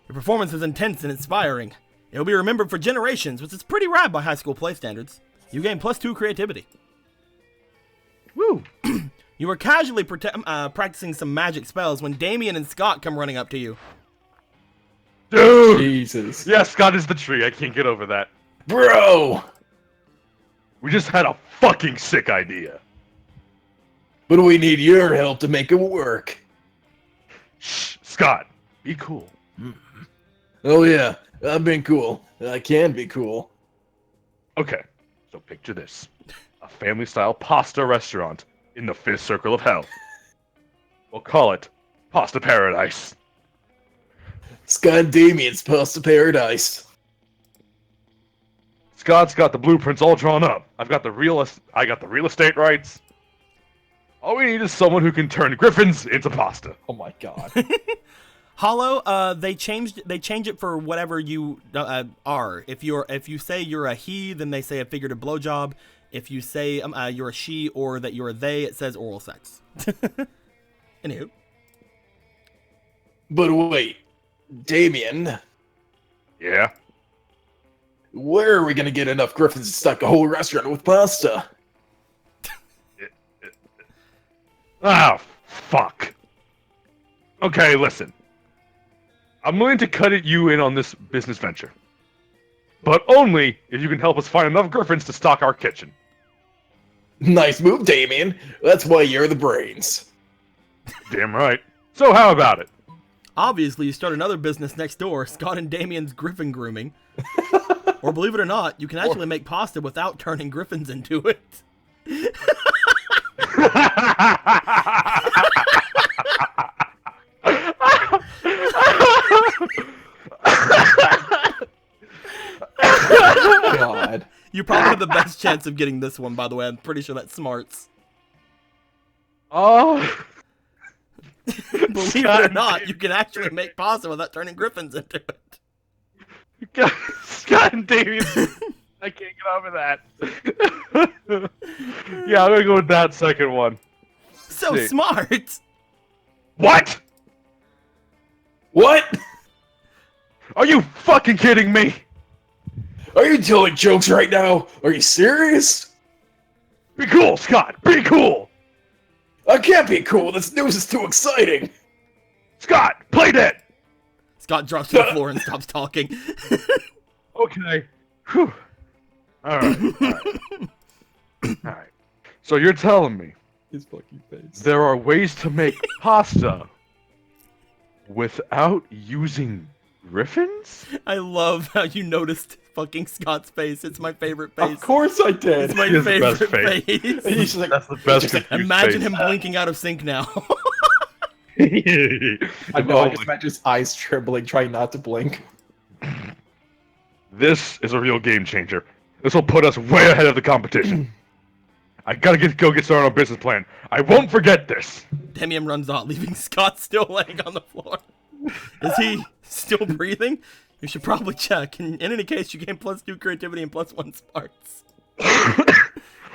Your performance is intense and inspiring. It will be remembered for generations, which is pretty rad by high school play standards. You gain +2 creativity. Woo. You were casually practicing some magic spells when Damien and Scott come running up to you. Dude. Jesus. Yeah, Scott is the tree. I can't get over that. Bro! We just had a fucking sick idea. But we need your help to make it work. Shh, Scott, be cool. Oh yeah, I've been cool. I can be cool. Okay, so picture this. A family-style pasta restaurant in the 5th circle of hell. We'll call it Pasta Paradise. Scott and Damien's Pasta Paradise. Scott's got the blueprints all drawn up. I got the real estate rights. All we need is someone who can turn griffins into pasta. Oh my god. Hollow, they change it for whatever you are. If you say you're a he, then they say a figurative blowjob. If you say you're a she or that you're a they, it says oral sex. Anywho. But wait, Damien, Yeah. where are we gonna get enough griffins to stock a whole restaurant with pasta? Ah, fuck. Okay, listen. I'm willing to cut you in on this business venture. But only if you can help us find enough griffins to stock our kitchen. Nice move, Damien. That's why you're the brains. Damn right. So how about it? Obviously, you start another business next door, Scott and Damien's Griffin Grooming. Or believe it or not, you can actually make pasta without turning griffins into it. God. You probably have the best chance of getting this one, by the way. I'm pretty sure that's smarts. Oh. Believe it or not, you can actually make pasta without turning griffins into it. Scott and Damien. I can't get over that. Yeah, I'm gonna go with that second one. So See. smart! What? What? Are you fucking kidding me? Are you telling jokes right now? Are you serious? Be cool, Scott. Be cool. I can't be cool. This news is too exciting. Scott, play dead. Scott drops to the floor and stops talking. Okay. Whew. All right. All right. So you're telling me His fucking face. there are ways to make pasta without using griffins? I love how you noticed fucking Scott's face. It's my favorite face. Of course I did. It's my He has the favorite best face. face. And he's just like, That's the best. Just like, confused Imagine face. him blinking out of sync now. I know, I just imagine his eyes trembling, trying not to blink. This is a real game changer. This will put us way ahead of the competition. I gotta go get started on a business plan. I won't forget this. Damien runs off, leaving Scott still laying on the floor. Is he still breathing? You should probably check. In any case, you gain +2 creativity and +1 smarts.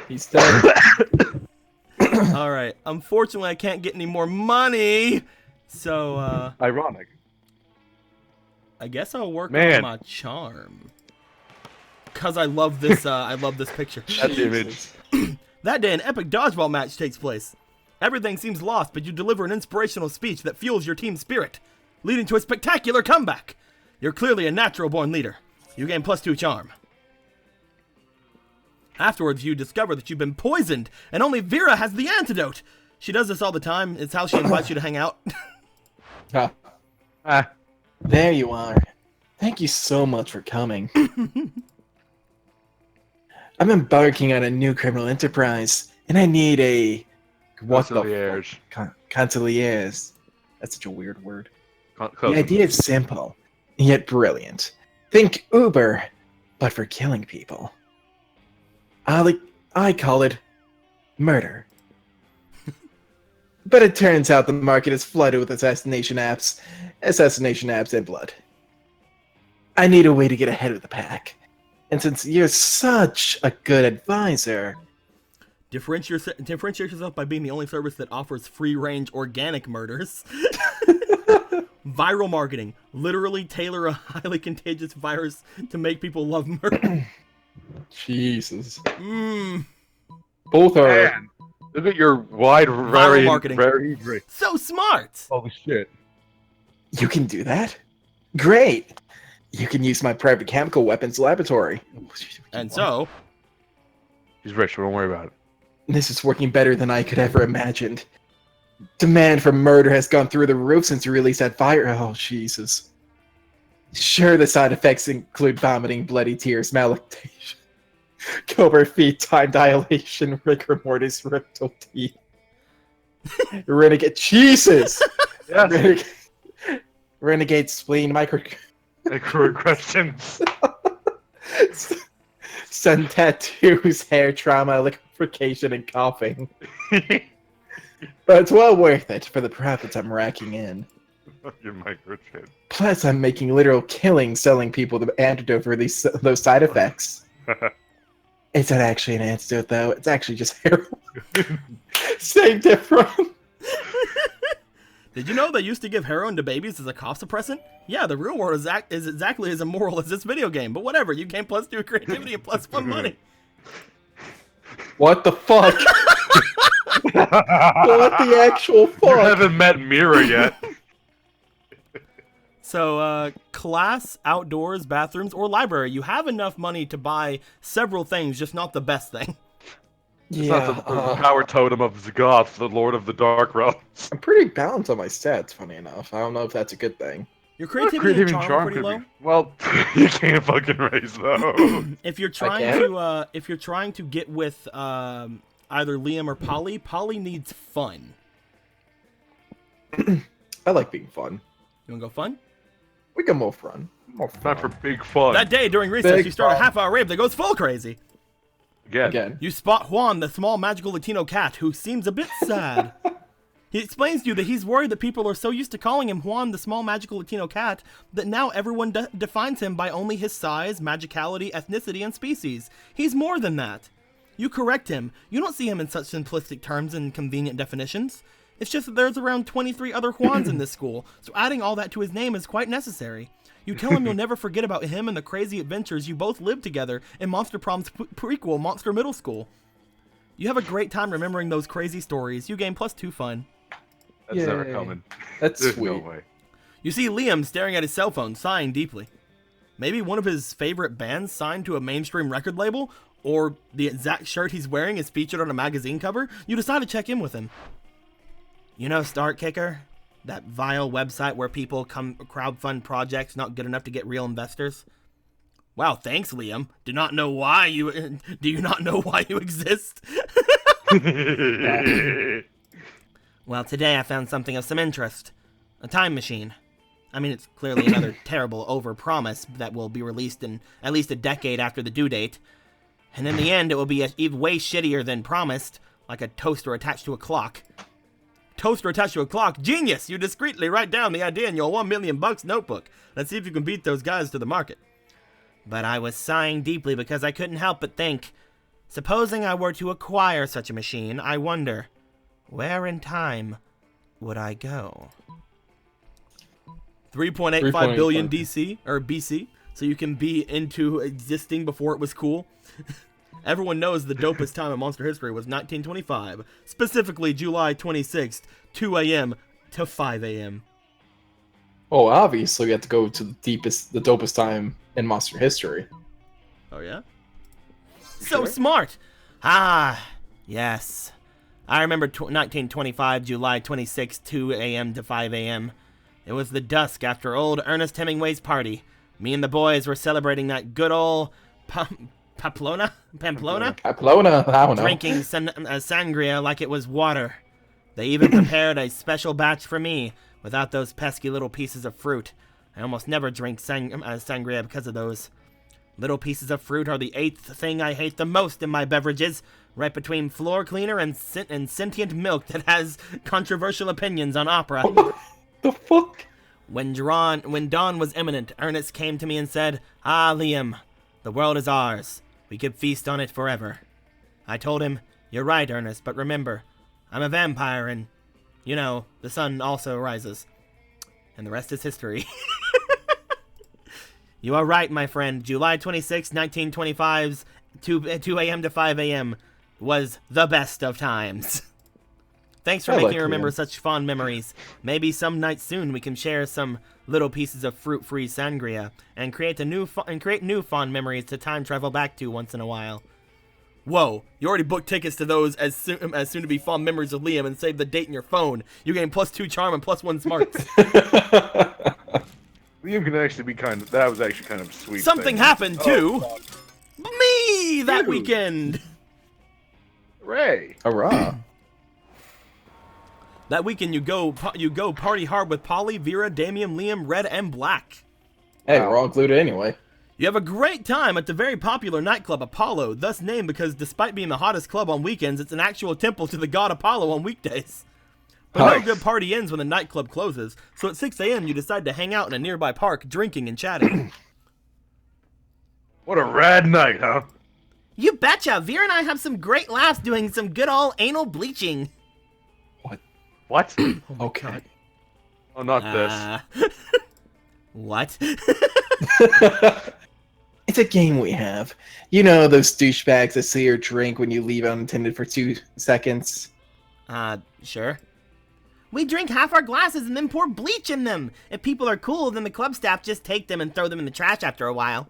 He's dead. Alright, unfortunately I can't get any more money. So, Ironic. I guess I'll work Man. on my charm. Cause I love this picture. That image. That day, an epic dodgeball match takes place. Everything seems lost, but you deliver an inspirational speech that fuels your team's spirit, leading to a spectacular comeback. You're clearly a natural-born leader. You gain +2 charm. Afterwards, you discover that you've been poisoned, and only Vera has the antidote. She does this all the time. It's how she invites you to hang out. Ah, Ah. there you are. Thank you so much for coming. I'm embarking on a new criminal enterprise, and I need a... What the Conciliers. fuck? Conciliers. That's such a weird word. The Close. idea is simple, yet brilliant. Think Uber, but for killing people. I call it murder. But it turns out the market is flooded with assassination apps and blood. I need a way to get ahead of the pack. And since you're such a good advisor... Differentiate yourself by being the only service that offers free-range organic murders. Viral marketing. Literally tailor a highly contagious virus to make people love murder. Jesus. Mmm. Both are... Man, look at your wide, very, marketing. very. So smart! Holy shit. You can do that? Great! You can use my private chemical weapons laboratory. And so... He's rich, so don't worry about it. This is working better than I could ever imagined. Demand for murder has gone through the roof since you released that fire. Oh, Jesus. Sure, the side effects include vomiting, bloody tears, malactation, cobra feet, time dilation, rigor mortis, rectal teeth. Renegade. Jesus! Yes. Renegade spleen, Microaggressions. sun tattoos, hair trauma, liquefaction, and coughing. But it's well worth it for the profits I'm racking in. Your microchip. Plus, I'm making literal killing selling people the antidote for those side effects. It's not actually an antidote, though. It's actually just heroin. Same difference. Did you know they used to give heroin to babies as a cough suppressant? Yeah, the real world is exactly as immoral as this video game, but whatever, you gain +2 creativity and +1 money. What the fuck? What the actual fuck? You haven't met Mira yet. So, class, outdoors, bathrooms, or library. You have enough money to buy several things, just not the best thing. It's not the power totem of Zagoth, the Lord of the Dark Realms. I'm pretty balanced on my stats, funny enough. I don't know if that's a good thing. Your creativity and charm are pretty could low. be. Well, you can't fucking raise those. If you're trying to get with either Liam or Polly, Polly needs fun. I like being fun. You wanna go fun? We can more fun. More fun. Time for big fun. That day during recess, Big you start a fun. half-hour rave that goes full crazy. Again. You spot Juan, the small magical Latino cat, who seems a bit sad. He explains to you that he's worried that people are so used to calling him Juan, the small magical Latino cat, that now everyone defines him by only his size, magicality, ethnicity, and species. He's more than that. You correct him. You don't see him in such simplistic terms and convenient definitions. It's just that there's around 23 other Juans in this school, so adding all that to his name is quite necessary. You tell him you'll never forget about him and the crazy adventures you both lived together in Monster Prom's prequel, Monster Middle School. You have a great time remembering those crazy stories. You gain +2 fun. That's never coming. That's There's sweet. no way. You see Liam staring at his cell phone, sighing deeply. Maybe one of his favorite bands signed to a mainstream record label, or the exact shirt he's wearing is featured on a magazine cover. You decide to check in with him. You know Start Kicker? That vile website where people crowdfund projects not good enough to get real investors? Wow, thanks, Liam. Do you not know why you exist? Well, today I found something of some interest. A time machine. I mean, it's clearly another terrible overpromise that will be released in at least a decade after the due date. And in the end, it will be even way shittier than promised, like a toaster attached to a clock. Toaster attached to a clock? Genius! You discreetly write down the idea in your $1 million notebook. Let's see if you can beat those guys to the market. But I was sighing deeply because I couldn't help but think, supposing I were to acquire such a machine, I wonder, where in time would I go? 3.85 billion DC, or BC, so you can be into existing before it was cool. Everyone knows the dopest time in monster history was 1925, specifically July 26th, 2 a.m. to 5 a.m. Oh, obviously we have to go to the dopest time in monster history. Oh, yeah? So smart! Ah, yes. I remember 1925, July 26, 2 a.m. to 5 a.m. It was the dusk after old Ernest Hemingway's party. Me and the boys were celebrating that good old Pamplona, I don't know. drinking sangria like it was water. They even prepared a special batch for me without those pesky little pieces of fruit. I almost never drink sangria because of those. Little pieces of fruit are the 8th thing I hate the most in my beverages, right between floor cleaner and sentient milk that has controversial opinions on opera. The fuck? When dawn was imminent, Ernest came to me and said, "Ah, Liam, the world is ours. We could feast on it forever." I told him, "You're right, Ernest, but remember, I'm a vampire and, you know, the sun also rises." And the rest is history. You are right, my friend. July 26, 1925's 2 a.m. to 5 a.m. was the best of times. Thanks for making me remember such fond memories. Maybe some night soon we can share some little pieces of fruit-free sangria and create new fond memories to time travel back to once in a while. Whoa, you already booked tickets to those as soon to be fond memories of Liam and saved the date in your phone. You gain +2 charm and +1 smarts. Liam can actually be that was actually kind of a sweet. Something happened to me that weekend. Ray. Hurrah. That weekend you go party hard with Polly, Vera, Damien, Liam, Red, and Black. Hey, we're all glued anyway. You have a great time at the very popular nightclub Apollo, thus named because despite being the hottest club on weekends, it's an actual temple to the god Apollo on weekdays. But no good party ends when the nightclub closes, so at 6 a.m. you decide to hang out in a nearby park, drinking and chatting. What a rad night, huh? You betcha! Veer and I have some great laughs doing some good old anal bleaching. What? Okay. Oh, not this. What? It's a game we have. You know those douchebags that say your drink when you leave unattended for 2 seconds? Sure. We drink half our glasses and then pour bleach in them. If people are cool, then the club staff just take them and throw them in the trash after a while.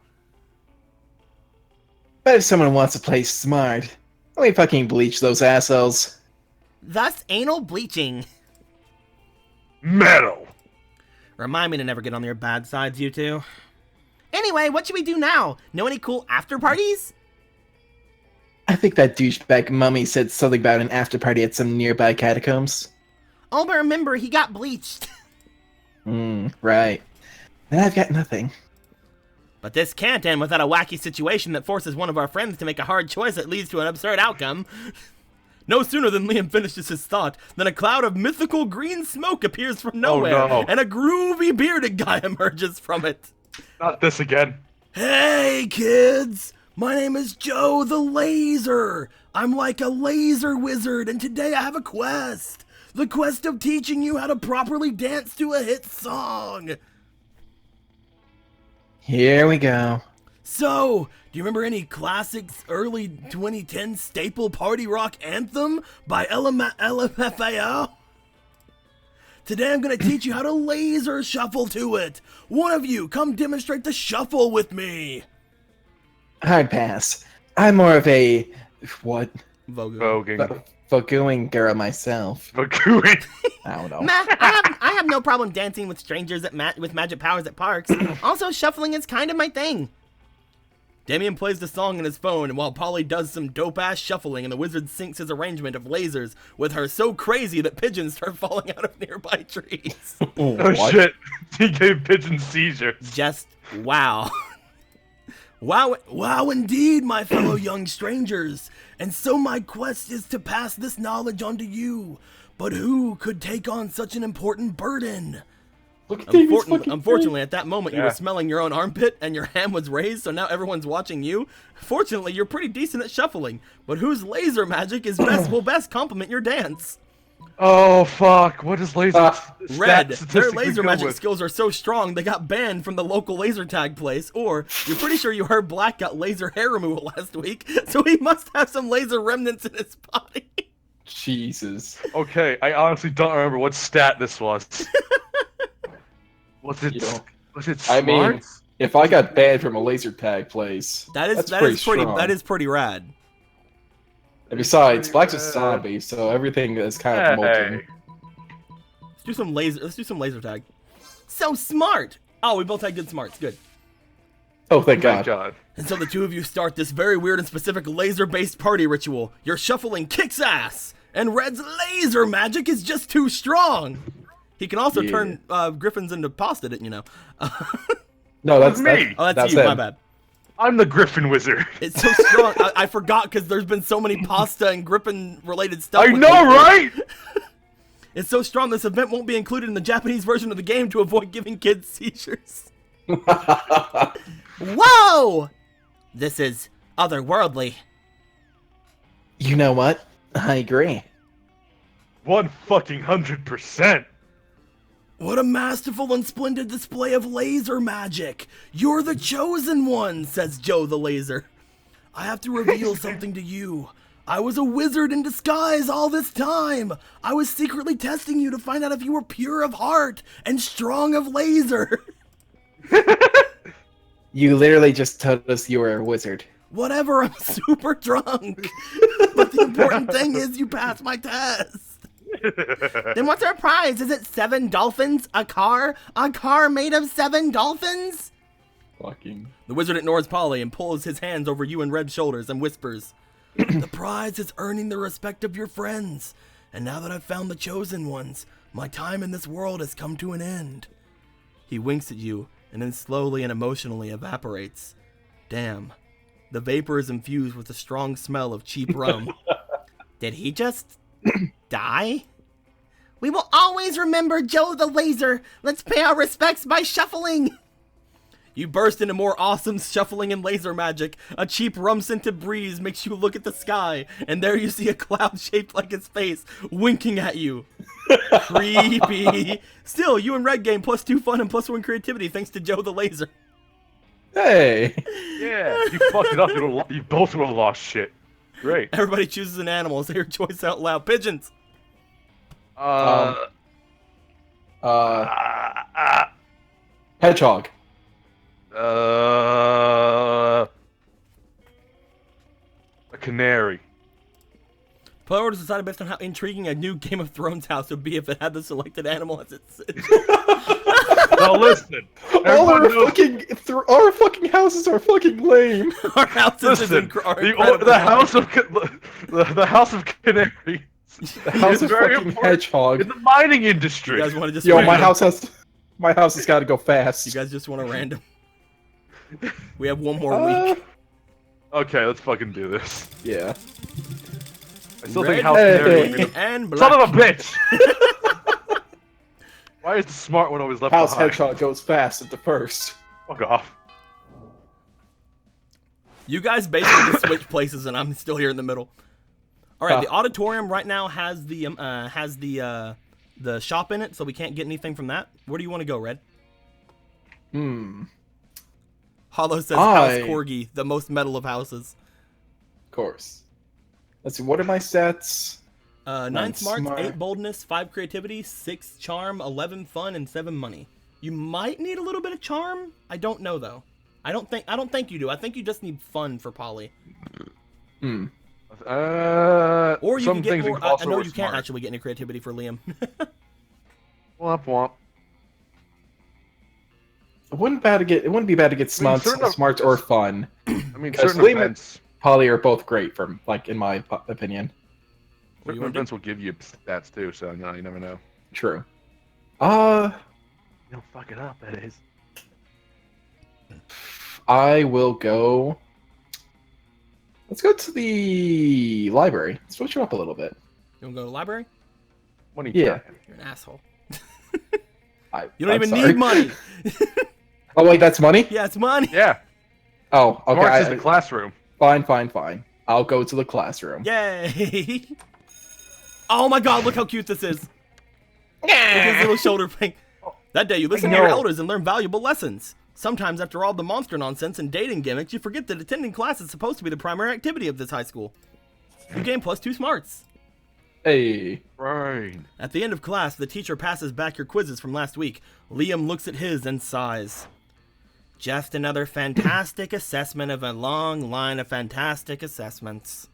But if someone wants to play smart, we fucking bleach those assholes. Thus, anal bleaching. Metal! Remind me to never get on your bad sides, you two. Anyway, what should we do now? Know any cool after parties? I think that douchebag mummy said something about an after party at some nearby catacombs. Oh, but remember, he got bleached. Right. Then I've got nothing. But this can't end without a wacky situation that forces one of our friends to make a hard choice that leads to an absurd outcome. No sooner than Liam finishes his thought than a cloud of mythical green smoke appears from nowhere, no. and a groovy bearded guy emerges from it. Not this again. Hey, kids! My name is Joe the Laser. I'm like a laser wizard, and today I have a quest. The quest of teaching you how to properly dance to a hit song. Here we go. So, do you remember any classics early 2010 staple party rock anthem by LMFAO? Today I'm going to teach you how to laser shuffle to it. One of you, come demonstrate the shuffle with me. Hard pass. I'm more of a... what? Voguing. Voguing girl myself. Voguing. I don't know. I have no problem dancing with strangers with magic powers at parks. Also, shuffling is kind of my thing. Damien plays the song on his phone, and while Polly does some dope-ass shuffling, and the wizard syncs his arrangement of lasers with her so crazy that pigeons start falling out of nearby trees. Oh shit. He gave pigeon seizures. Just wow. Wow indeed, my fellow young strangers. And so my quest is to pass this knowledge on to you. But who could take on such an important burden? Look at David's fucking Unfortunately, at that moment, you were smelling your own armpit, and your hand was raised, so now everyone's watching you. Fortunately, you're pretty decent at shuffling, but whose laser magic is will best complement your dance? Oh fuck! What is laser? Red. Their laser magic skills are so strong they got banned from the local laser tag place. Or you're pretty sure you heard Black got laser hair removal last week, so he must have some laser remnants in his body. Jesus. Okay, I honestly don't remember what stat this was. Was it? Was it smart? I mean, if I got banned from a laser tag place, that is pretty rad. And besides, Black's a zombie, so everything is kind of molten. Let's do some laser tag. So smart. Oh, we both had good smarts. Good. Oh, thank God. And so the two of you start this very weird and specific laser-based party ritual. Your shuffling kicks ass, and Red's laser magic is just too strong. He can also turn griffins into pasta, didn't you know? No, that's me. That's you. him. My bad. I'm the Griffin Wizard. It's so strong. I forgot because there's been so many pasta and Griffin-related stuff. I know, right? It's so strong this event won't be included in the Japanese version of the game to avoid giving kids seizures. Whoa! This is otherworldly. You know what? I agree. 100%. What a masterful and splendid display of laser magic! You're the chosen one, says Joe the Laser. I have to reveal something to you. I was a wizard in disguise all this time. I was secretly testing you to find out if you were pure of heart and strong of laser. You literally just told us you were a wizard. Whatever, I'm super drunk. But the important thing is you passed my test. Then what's our prize? Is it 7 dolphins? A car? A car made of 7 dolphins? Fucking. The wizard ignores Polly and pulls his hands over you and Red's shoulders and whispers, The prize is earning the respect of your friends. And now that I've found the chosen ones, my time in this world has come to an end. He winks at you and then slowly and emotionally evaporates. Damn. The vapor is infused with a strong smell of cheap rum. Did he just die? We will always remember Joe the Laser. Let's pay our respects by shuffling. You burst into more awesome shuffling and laser magic. A cheap rum-scented breeze makes you look at the sky, and there you see a cloud shaped like his face, winking at you. Creepy. Still, you and Red gain +2 fun and +1 creativity thanks to Joe the Laser. Hey. Yeah, you fucked it up. You both would have lost shit. Great. Everybody chooses an animal. Say your choice out loud. Pigeons. Hedgehog. A canary. Player was decided based on how intriguing a new Game of Thrones house would be if it had the selected animal as its. Now listen. All our Everyone knows- fucking houses are fucking lame. Our houses Listen, are the incredibly house of canaries. The house is of very fucking important hedgehog. in the mining industry. You guys want to just Yo, random? my house has got to go fast. You guys just want to random? We have one more week. Okay, let's fucking do this. Yeah. I still Red, think house Hey. canary. and black. Son of a bitch! Why is the smart one always left House behind? hedgehog goes fast at the first. Fuck off. You guys basically just switch places, and I'm still here in the middle. All right, Huh. the auditorium right now has the shop in it, so we can't get anything from that. Where do you want to go, Red? Hollow says House Corgi, the most metal of houses. Of course. Let's see, what are my stats? 9 smarts, smart. 8 boldness, 5 creativity, 6 charm, 11 fun, and 7 money. You might need a little bit of charm. I don't know though. I don't think you do. I think you just need fun for Polly. Or you some can get things more. I also know are you smart. can't actually get any creativity for Liam. Womp womp. It wouldn't be bad to get smarts, certain- smarts or fun. I mean, Because certain Liam- events, Polly are both great, from in my opinion. What do you certain wanna do? events will give you stats too, so you never know. True. You don't fuck it up, that is. I will go. Let's go to the library. Switch it up a little bit. You want to go to the library? What are you Yeah. talking? You're an asshole. I'm You don't even sorry. need money. Oh wait, that's money. Yeah, it's money. Yeah, Oh, okay. Mark's is the classroom. Fine. I'll go to the classroom. Yay! Oh my God! Look how cute this is. Look at his little shoulder thing. That day, you listen to your No. elders and learn valuable lessons. Sometimes, after all the monster nonsense and dating gimmicks, you forget that attending class is supposed to be the primary activity of this high school. You gain +2 smarts. Hey. Right. At the end of class, the teacher passes back your quizzes from last week. Liam looks at his and sighs. Just another fantastic assessment of a long line of fantastic assessments.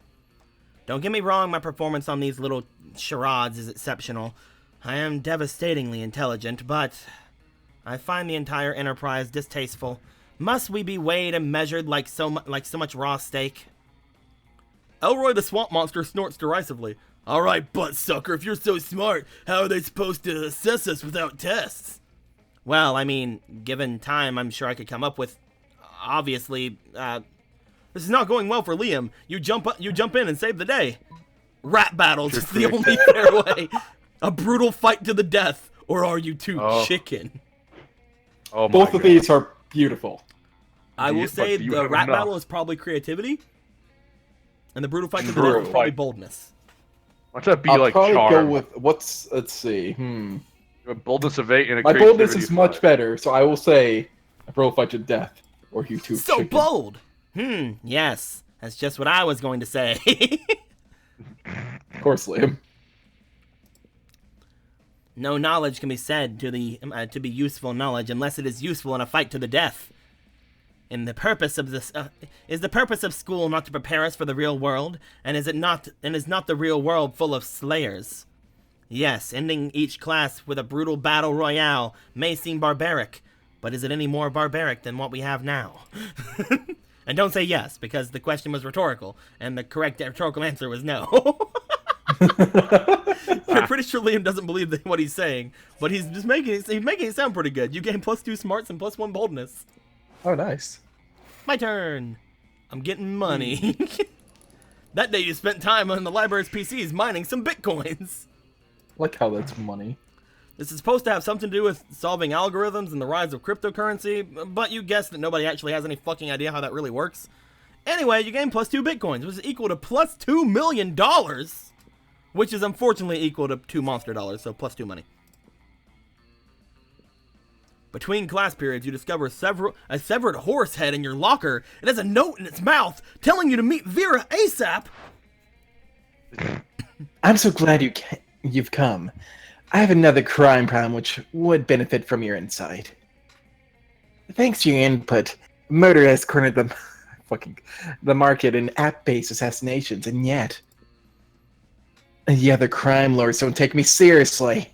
Don't get me wrong, my performance on these little charades is exceptional. I am devastatingly intelligent, but I find the entire enterprise distasteful. Must we be weighed and measured like so much raw steak? Elroy the swamp monster snorts derisively. All right, butt sucker, if you're so smart, how are they supposed to assess us without tests? Well, I mean, given time, I'm sure I could come up with. Obviously, this is not going well for Liam. You jump in and save the day. Rap battles is the only fair way. A brutal fight to the death, or are you too chicken? Oh my Both of God. these are beautiful. I will But say do you the have rap enough? battle is probably creativity, and the brutal fight to the death Brutal is probably fight. boldness. Watch that be I'll like probably charm. go with let's see. A boldness of 8 and a My boldness creativity is of much 5. better, so I will say a bro fight to death, or you two. So chicken. bold. Yes, that's just what I was going to say. Of course, Liam. No knowledge can be said to be useful knowledge unless it is useful in a fight to the death. And the purpose of this is the purpose of school not to prepare us for the real world, and is not the real world full of slayers? Yes, ending each class with a brutal battle royale may seem barbaric, but is it any more barbaric than what we have now? And don't say yes, because the question was rhetorical, and the correct rhetorical answer was no. I'm pretty sure Liam doesn't believe what he's saying, but he's just making it sound pretty good. You gain +2 smarts and +1 boldness. Oh, nice. My turn. I'm getting money. That day you spent time on the library's PCs mining some bitcoins. Like how that's money. This is supposed to have something to do with solving algorithms and the rise of cryptocurrency, but you guessed that nobody actually has any fucking idea how that really works. Anyway, you gain plus 2 bitcoins, which is equal to plus $2 million, which is unfortunately equal to 2 monster dollars, so plus 2 money. Between class periods, you discover a severed horse head in your locker. It has a note in its mouth telling you to meet Vera ASAP. I'm so glad you've come. I have another crime problem which would benefit from your insight. Thanks to your input, murder has cornered the market in app-based assassinations, and yet the other crime lords don't take me seriously.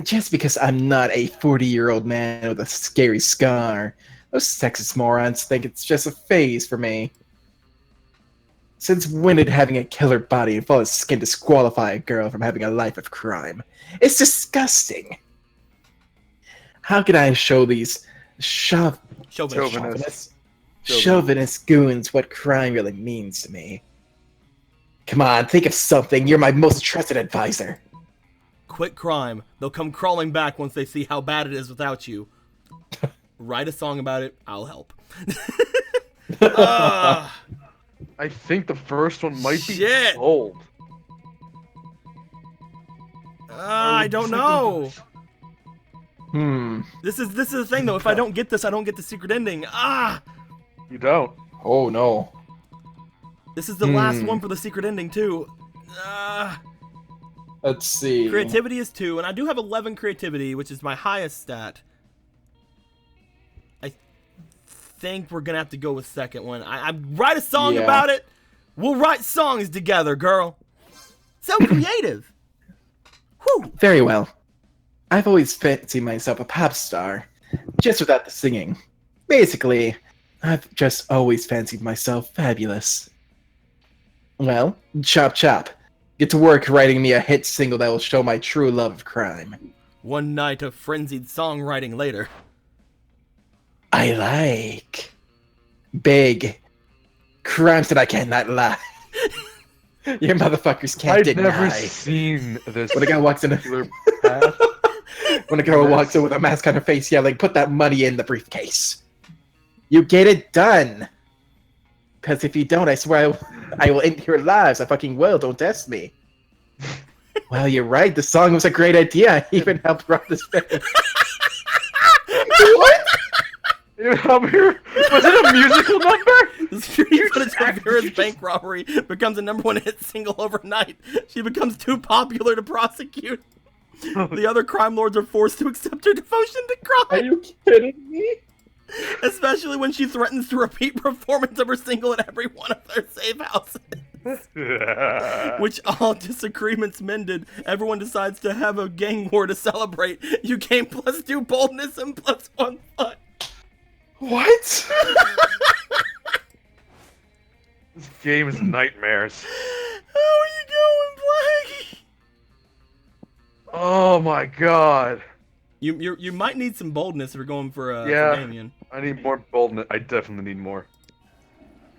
Just because I'm not a 40-year-old man with a scary scar, those sexist morons think it's just a phase for me. Since when did having a killer body and flawless skin disqualify a girl from having a life of crime? It's disgusting. How can I show these chauvinist goons what crime really means to me? Come on, think of something. You're my most trusted advisor. Quit crime. They'll come crawling back once they see how bad it is without you. Write a song about it. I'll help. I think the first one might be Shit. old. I don't know. This is the thing though. If I don't get this, I don't get the secret ending. You don't. Oh no. This is the last one for the secret ending too. Let's see. Creativity is 2, and I do have 11 creativity, which is my highest stat. I think we're gonna have to go with second one. I write a song about it. We'll write songs together, girl. So creative. Whew. Very well. I've always fancied myself a pop star, just without the singing. Basically, I've just always fancied myself fabulous. Well, chop chop. Get to work writing me a hit single that will show my true love of crime. One night of frenzied songwriting later. I like big crimes that I cannot lie. You motherfuckers can't deny. I've never seen this. When a guy walks in, path. when a girl walks in with a mask on her face, yelling, "Put that money in the briefcase." You get it done. Because if you don't, I swear I will end your lives. I fucking will. Don't test me. Well, you're right. The song was a great idea. I even helped write this band. What? You help here? Was it a musical number? The security footage of Vera's bank robbery becomes a #1 hit single overnight. She becomes too popular to prosecute. The other crime lords are forced to accept her devotion to crime. Are you kidding me? Especially when she threatens to repeat performance of her single at every one of their safe houses. Which all disagreements mended, everyone decides to have a gang war to celebrate. You gain +2 boldness and +1 fun. What? This game is nightmares. How are you going, Blackie? Oh my god. You might need some boldness if you're going for Yeah. Damien. I need more boldness. I definitely need more.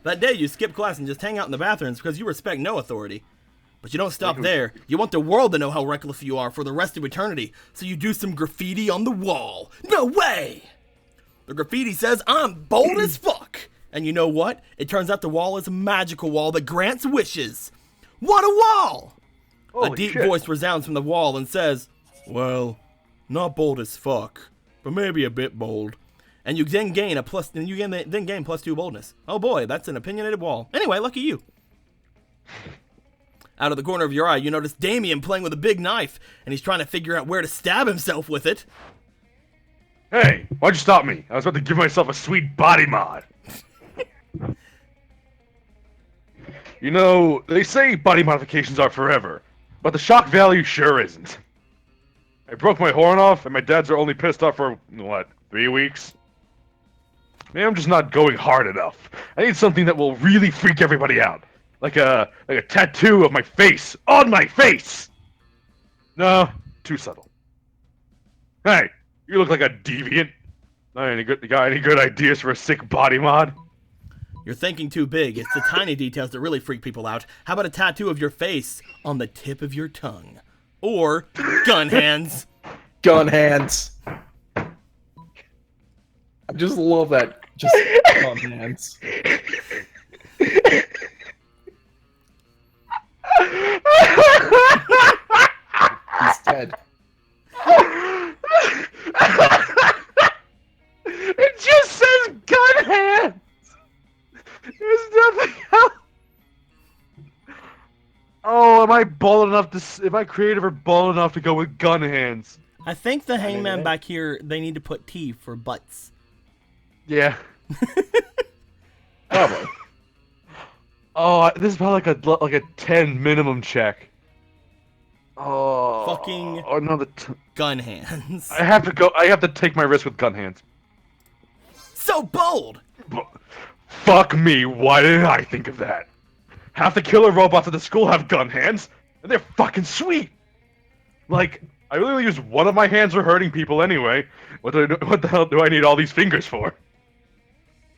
That day you skip class and just hang out in the bathrooms because you respect no authority. But you don't stop there. You want the world to know how reckless you are for the rest of eternity. So you do some graffiti on the wall. No way! The graffiti says, "I'm bold as fuck." And you know what? It turns out the wall is a magical wall that grants wishes. What a wall! Holy A deep shit. voice resounds from the wall and says, "Well, not bold as fuck, but maybe a bit bold." And you then gain +2 boldness. Oh boy, that's an opinionated wall. Anyway, lucky you. Out of the corner of your eye, you notice Damien playing with a big knife, and he's trying to figure out where to stab himself with it. Hey, why'd you stop me? I was about to give myself a sweet body mod. You know, they say body modifications are forever, but the shock value sure isn't. I broke my horn off, and my dads are only pissed off for, what, 3 weeks? Maybe I'm just not going hard enough. I need something that will really freak everybody out. Like a tattoo of my face, on my face! No, too subtle. Hey, you look like a deviant. Got any good ideas for a sick body mod? You're thinking too big. It's the tiny details that really freak people out. How about a tattoo of your face on the tip of your tongue? Or gun hands. Gun hands. I just love that. Just gun hands. He's dead. It just says gun hands. There's nothing else. Oh, am I bold enough to? Am I creative or bold enough to go with gun hands? I think the hangman back here, they need to put T for butts. Yeah. Probably. Oh, this is probably like a 10 minimum check. Oh. Fucking another. Gun hands. I have to go. I have to take my risk with gun hands. So bold! Fuck me, why didn't I think of that? Half the killer robots at the school have gun hands, and they're fucking sweet! Like, I really use one of my hands for hurting people anyway. What the hell do I need all these fingers for?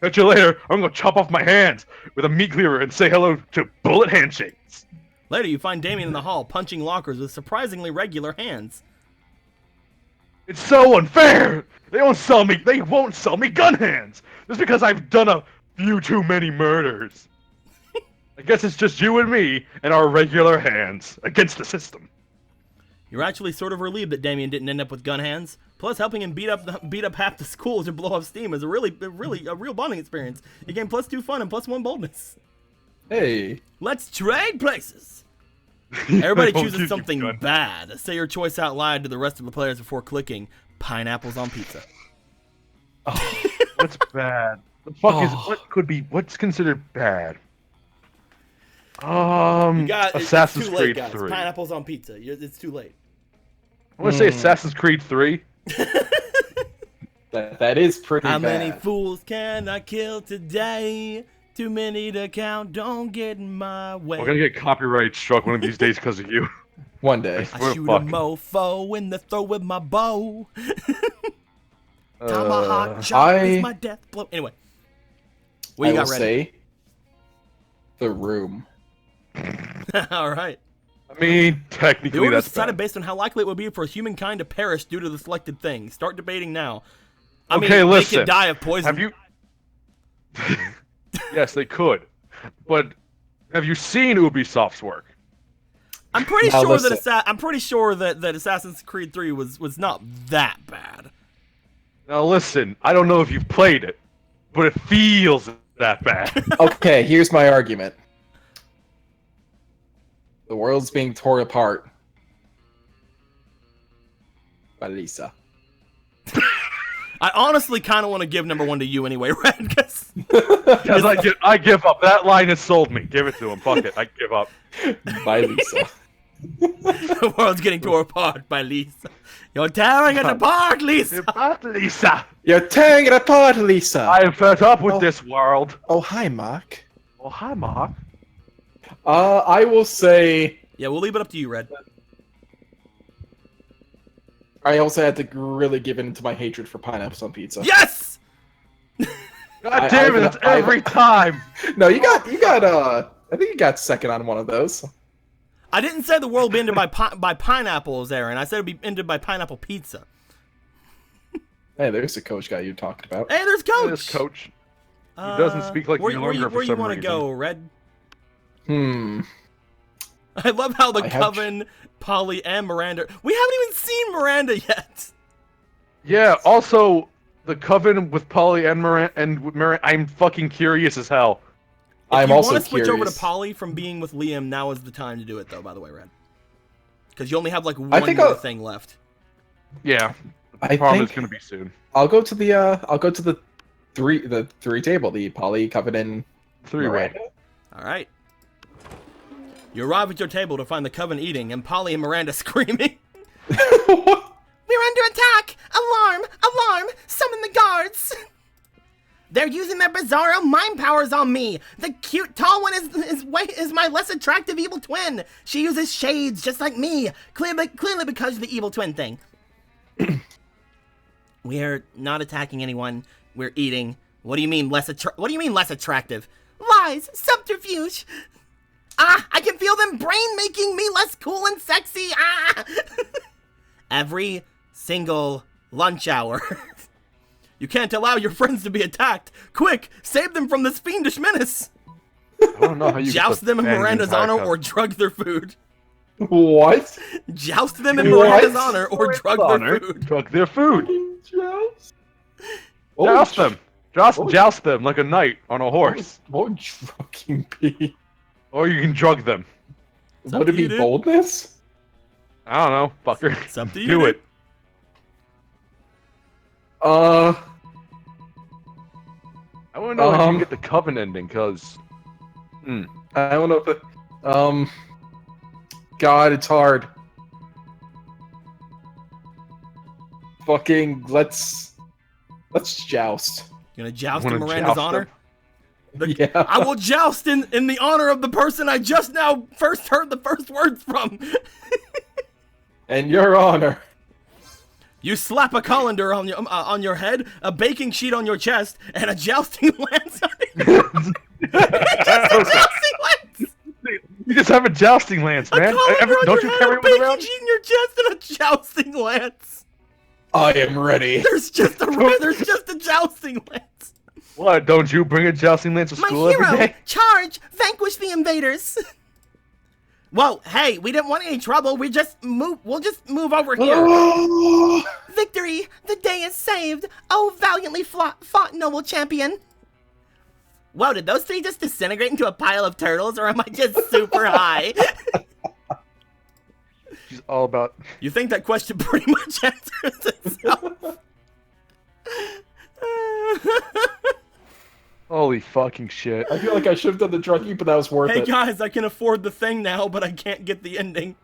Catch you later, I'm gonna chop off my hands with a meat cleaver and say hello to bullet handshakes. Later, you find Damien in the hall punching lockers with surprisingly regular hands. It's so unfair! They won't sell me gun hands! Just because I've done a few too many murders. I guess it's just you and me and our regular hands against the system. You're actually sort of relieved that Damien didn't end up with gun hands. Plus, helping him beat up half the school to blow off steam is a real bonding experience. You gain +2 fun and +1 boldness. Hey. Let's trade places. Everybody I won't chooses give you something gun. bad. Say your choice out loud to the rest of the players before clicking pineapples on pizza. What's bad? The fuck is what's considered bad? Assassin's it's too late, Creed guys. 3. Pineapples on pizza. It's too late. I want to say Assassin's Creed 3. That is pretty How bad. many fools can I kill today? Too many to count, don't get in my way. We're gonna get copyright struck one of these days because of you. One day. I We're shoot fucked. a mofo in the throat with my bow. Tomahawk chop is my death blow. Anyway, what I you will got ready? say The Room. All right. I mean, The technically order is that's decided bad. based on how likely it would be for humankind to perish due to the selected thing. Start debating now. I Okay, mean, they listen. could die of poison. Have you? Yes, they could. But have you seen Ubisoft's work? I'm pretty Now sure listen. that Assassin's Creed 3 was not that bad. Now listen, I don't know if you've played it, but it feels that bad. Okay, here's my argument. The world's being torn apart by Lisa. I honestly kind of want to give number 1 to you anyway, Red, because Because I give up. That line has sold me. Give it to him. Fuck it. I give up. By Lisa. the world's getting torn apart by Lisa. You're tearing it apart, Lisa. Lisa, You're tearing it apart, Lisa! I am fed up with Oh. this world. Oh, hi, Mark. Oh, hi, Mark. I will say... Yeah, we'll leave it up to you, Red. I also had to really give in to my hatred for pineapples on pizza. Yes! God damn it, that's every time. No, you got, I think you got second on one of those. I didn't say the world would be ended by pineapples, Aaron. I said it would be ended by pineapple pizza. Hey, there's the coach guy you talked about. Hey, there's Coach. This coach, he doesn't speak like where, you where longer you, for where you some want to reason. go, Red? I I love how the I have- Coven, Polly, and Miranda. We haven't even seen Miranda yet. Yeah, also, the coven with Polly and Miranda, I'm fucking curious as hell. If I'm you also want to switch over to curious. Polly from being with Liam, now is the time to do it, though. By the way, Red, because you only have like I one think more I'll- thing left. Yeah, I prom think is gonna be soon. I'll go to the three table, the Polly, Covenant, Three-way. Miranda. All right. You arrive at your table to find the Coven eating and Polly and Miranda screaming. We're under attack! Alarm! Alarm! Summon the guards! They're using their bizarro mind powers on me! The cute tall one is my less attractive evil twin! She uses shades just like me! Clearly because of the evil twin thing. We're not attacking anyone. We're eating. What do you mean less attractive? Lies, subterfuge. I can feel them brain making me less cool and sexy. Every single lunch hour. You can't allow your friends to be attacked. Quick, save them from this fiendish menace. I don't know how you Joust them in bang the Miranda's entire honor cup. or drug their food. What? Joust them in What? Miranda's honor or drug Honor, their food. drug their food. Joust? Joust them. Joust them like a knight on a horse. What would drugging be? Or you can drug them. up Would it to be you, dude. boldness? I don't know, fucker. It's up to you. Do dude. it. Uh, I want to know if you Um, can get the coven ending, cause. I don't know if it, God, it's hard. Fucking, let's joust. You gonna joust Wanna in Miranda's joust honor? them? Yeah. I will joust in the honor of the person I just now first heard the first words from. And your honor. You slap a colander on your head, a baking sheet on your chest, and a jousting lance on it. Jousting lance! You just have a jousting lance, A man. colander on Don't your you head, carry a one baking around? sheet in your chest, and a jousting lance. I am ready. There's just a jousting lance. What? Don't you bring a jousting lance to My school every hero, day? charge, vanquish the invaders. Well, hey, we didn't want any trouble. We'll just move over here. Oh, Victory, the day is saved. Oh, valiantly fought, noble champion. Whoa, did those three just disintegrate into a pile of turtles, or am I just super high? She's all about. You think that question pretty much answers itself? Holy fucking shit. I feel like I should have done the drugging, but that was worth Hey it. guys, I can afford the thing now, but I can't get the ending.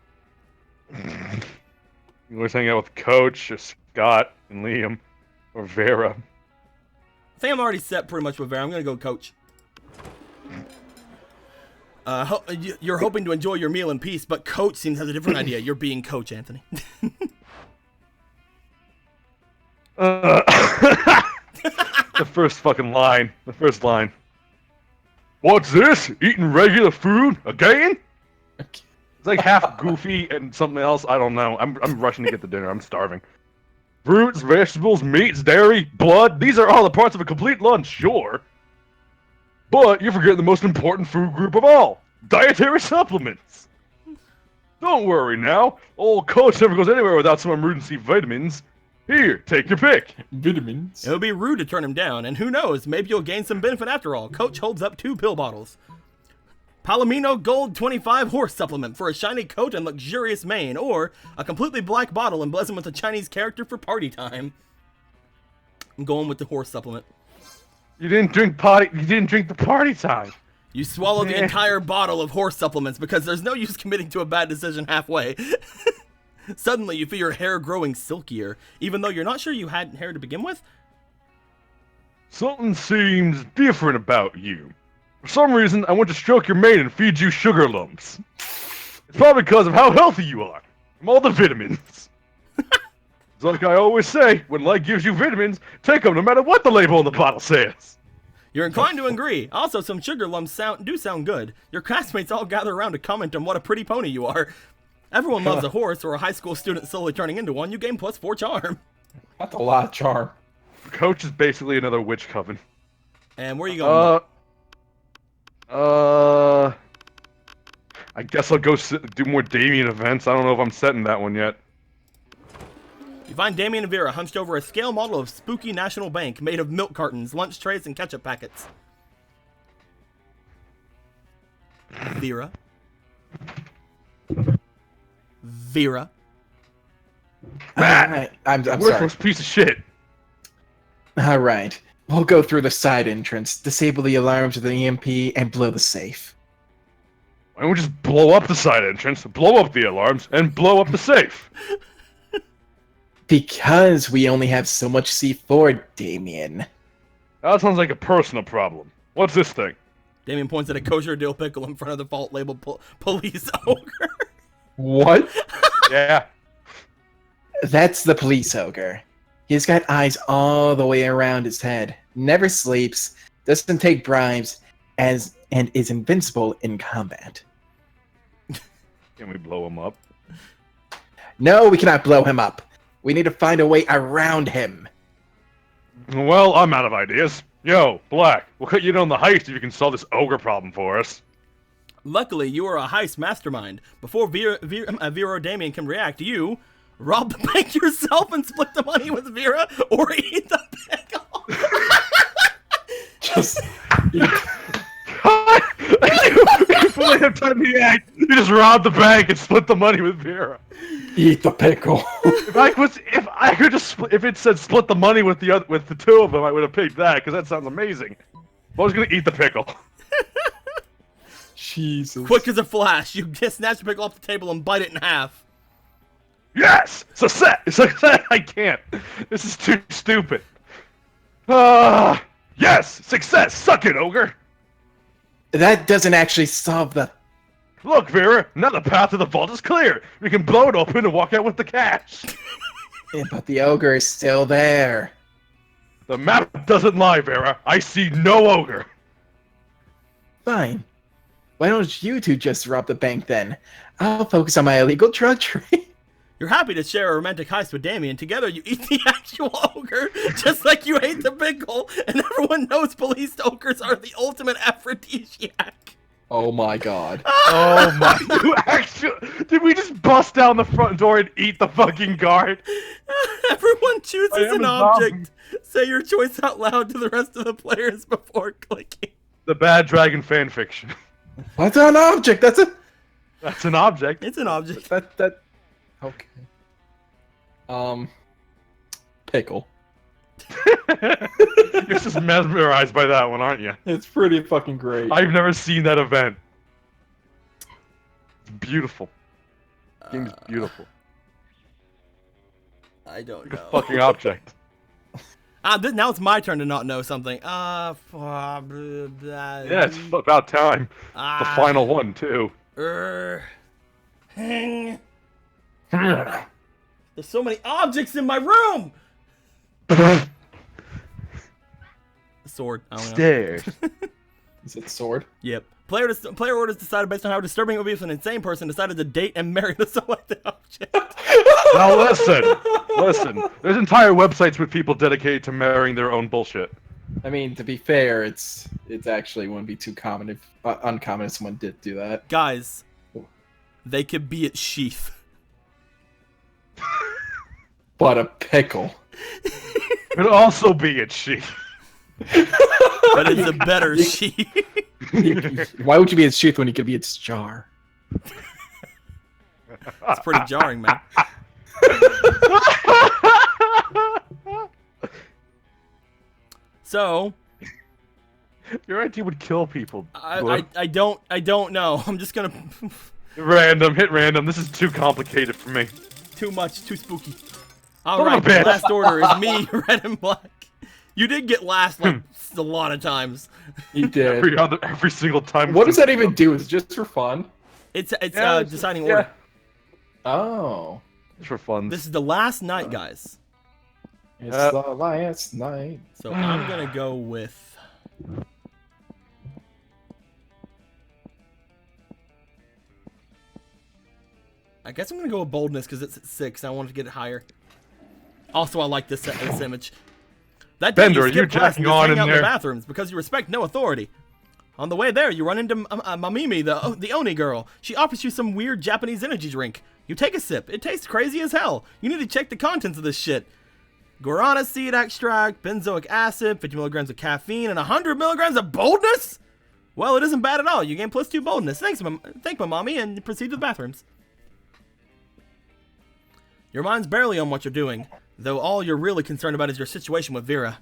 You always hang out with Coach, or Scott, and Liam, or Vera. I think I'm already set pretty much with Vera. I'm gonna go coach. You're hoping to enjoy your meal in peace, but coach seems to have a different idea. You're being coach, Anthony. The first fucking line. The first line. What's this? Eating regular food? Again? It's like half goofy and something else. I don't know. I'm rushing to get to dinner. I'm starving. Fruits, vegetables, meats, dairy, blood. These are all the parts of a complete lunch, sure. But you're forgetting the most important food group of all. Dietary supplements. Don't worry now. Old Coach never goes anywhere without some emergency vitamins. Here, take your pick. Vitamins. It would be rude to turn him down, and who knows, maybe you'll gain some benefit after all. Coach holds up 2 pill bottles. Palomino Gold 25 horse supplement for a shiny coat and luxurious mane, or a completely black bottle emblazoned with a Chinese character for party time. I'm going with the horse supplement. You didn't drink the party time. You swallow the Yeah. entire bottle of horse supplements because there's no use committing to a bad decision halfway. Suddenly, you feel your hair growing silkier, even though you're not sure you had hair to begin with. Something seems different about you. For some reason, I want to stroke your mane and feed you sugar lumps. It's probably because of how healthy you are, from all the vitamins. It's like I always say, when life gives you vitamins, take them no matter what the label on the bottle says. You're inclined to agree. Also, some sugar lumps sound good. Your classmates all gather around to comment on what a pretty pony you are. Everyone loves a horse or a high school student slowly turning into one. You gain +4 charm. That's a lot of charm. Coach is basically another witch coven. And where are you going? I guess I'll go do more Damien events. I don't know if I'm setting that one yet. You find Damien and Vera hunched over a scale model of spooky National Bank made of milk cartons, lunch trays, and ketchup packets. Vera. Vera. Alright, I'm sorry. Worthless piece of shit. Alright, we'll go through the side entrance, disable the alarms with the EMP, and blow the safe. Why don't we just blow up the side entrance, blow up the alarms, and blow up the safe? Because we only have so much C4, Damien. That sounds like a personal problem. What's this thing? Damien points at a kosher dill pickle in front of the vault labeled police ogre. What? Yeah. That's the police ogre. He's got eyes all the way around his head, never sleeps, doesn't take bribes, and is invincible in combat. Can we blow him up? No, we cannot blow him up. We need to find a way around him. Well, I'm out of ideas. Yo, Black, we'll cut you in on the heist if you can solve this ogre problem for us. Luckily, you are a heist mastermind. Before Vera or Damien can react, you rob the bank yourself and split the money with Vera, or eat the pickle. Just You fully have time to react. You just robbed the bank and split the money with Vera. eat the pickle. If it said split the money with the two of them, I would have picked that because that sounds amazing. But I was gonna eat the pickle. Jesus. Quick as a flash, you just snatch the pickle off the table and bite it in half. Yes, success. I can't. This is too stupid. Yes, success. Suck it, ogre. That doesn't actually solve the... Look, Vera, now the path to the vault is clear. We can blow it open and walk out with the cash. Yeah, but the ogre is still there. The map doesn't lie, Vera. I see no ogre. Fine. Why don't you two just rob the bank then? I'll focus on my illegal drug trade. You're happy to share a romantic heist with Damien. Together, you eat the actual ogre, just like you ate the pickle, and everyone knows police ogres are the ultimate aphrodisiac. Oh my god. Oh my! You actually did we just bust down the front door and eat the fucking guard? Everyone I chooses am an a object. Say your choice out loud to the rest of the players before clicking. The Bad Dragon fanfiction. What's an object? That's a... That's an object. It's an object. That... Okay. Pickle. You're just mesmerized by that one, aren't you? It's pretty fucking great. I've never seen that event. It's beautiful. Game's beautiful. I don't know. Fucking object. Now it's my turn to not know something. Yeah, it's about time. The final one too. Hang. There's so many objects in my room. Sword. I don't know. Stairs. Is it sword? Yep. Player orders decided based on how disturbing it would be if an insane person decided to date and marry the selected object. Now listen. There's entire websites with people dedicated to marrying their own bullshit. I mean, to be fair, it's actually wouldn't be too common if uncommon if someone did do that. Guys, they could be at sheath. But a pickle. Could also be at sheath. But it's a better sheath. Why would you be its sheath when you could be its jar? It's pretty jarring, man. So, your idea would kill people. I don't know. I'm just gonna Hit random. This is too complicated for me. too much, too spooky. Son All of a right, the bitch. last order is me, red and black. You did get last like a lot of times. You did. Every single time. What does that even do? Is it just for fun? It's Yeah, deciding yeah. order. Oh. Just for fun. This is the last night, guys. It's the last night. So I'm gonna go with. I guess I'm gonna go with boldness because it's at 6. I wanted to get it higher. Also, I like this image. That day Bender, you are you skip class jacking and just on hang in out in there? the bathrooms because you respect no authority. On the way there, you run into Mamimi, the Oni girl. She offers you some weird Japanese energy drink. You take a sip. It tastes crazy as hell. You need to check the contents of this shit. Guarana seed extract, benzoic acid, 50 milligrams of caffeine, and 100 milligrams of boldness? Well, it isn't bad at all. You gain +2 boldness. Thank my mommy, and proceed to the bathrooms. Your mind's barely on what you're doing, though all you're really concerned about is your situation with Vera.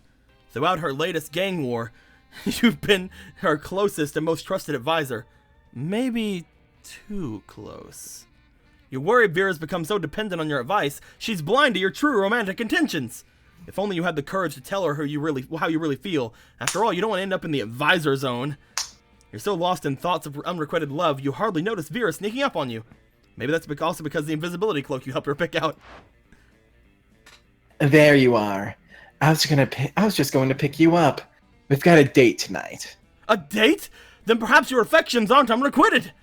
Throughout her latest gang war, you've been her closest and most trusted advisor. Maybe too close. You worry Vera's become so dependent on your advice, she's blind to your true romantic intentions. If only you had the courage to tell her how you really feel. After all, you don't want to end up in the advisor zone. You're so lost in thoughts of unrequited love, you hardly notice Vera sneaking up on you. Maybe that's also because of the invisibility cloak you helped her pick out. There you are. I was just going to pick you up. We've got a date tonight. A date? Then perhaps your affections aren't unrequited.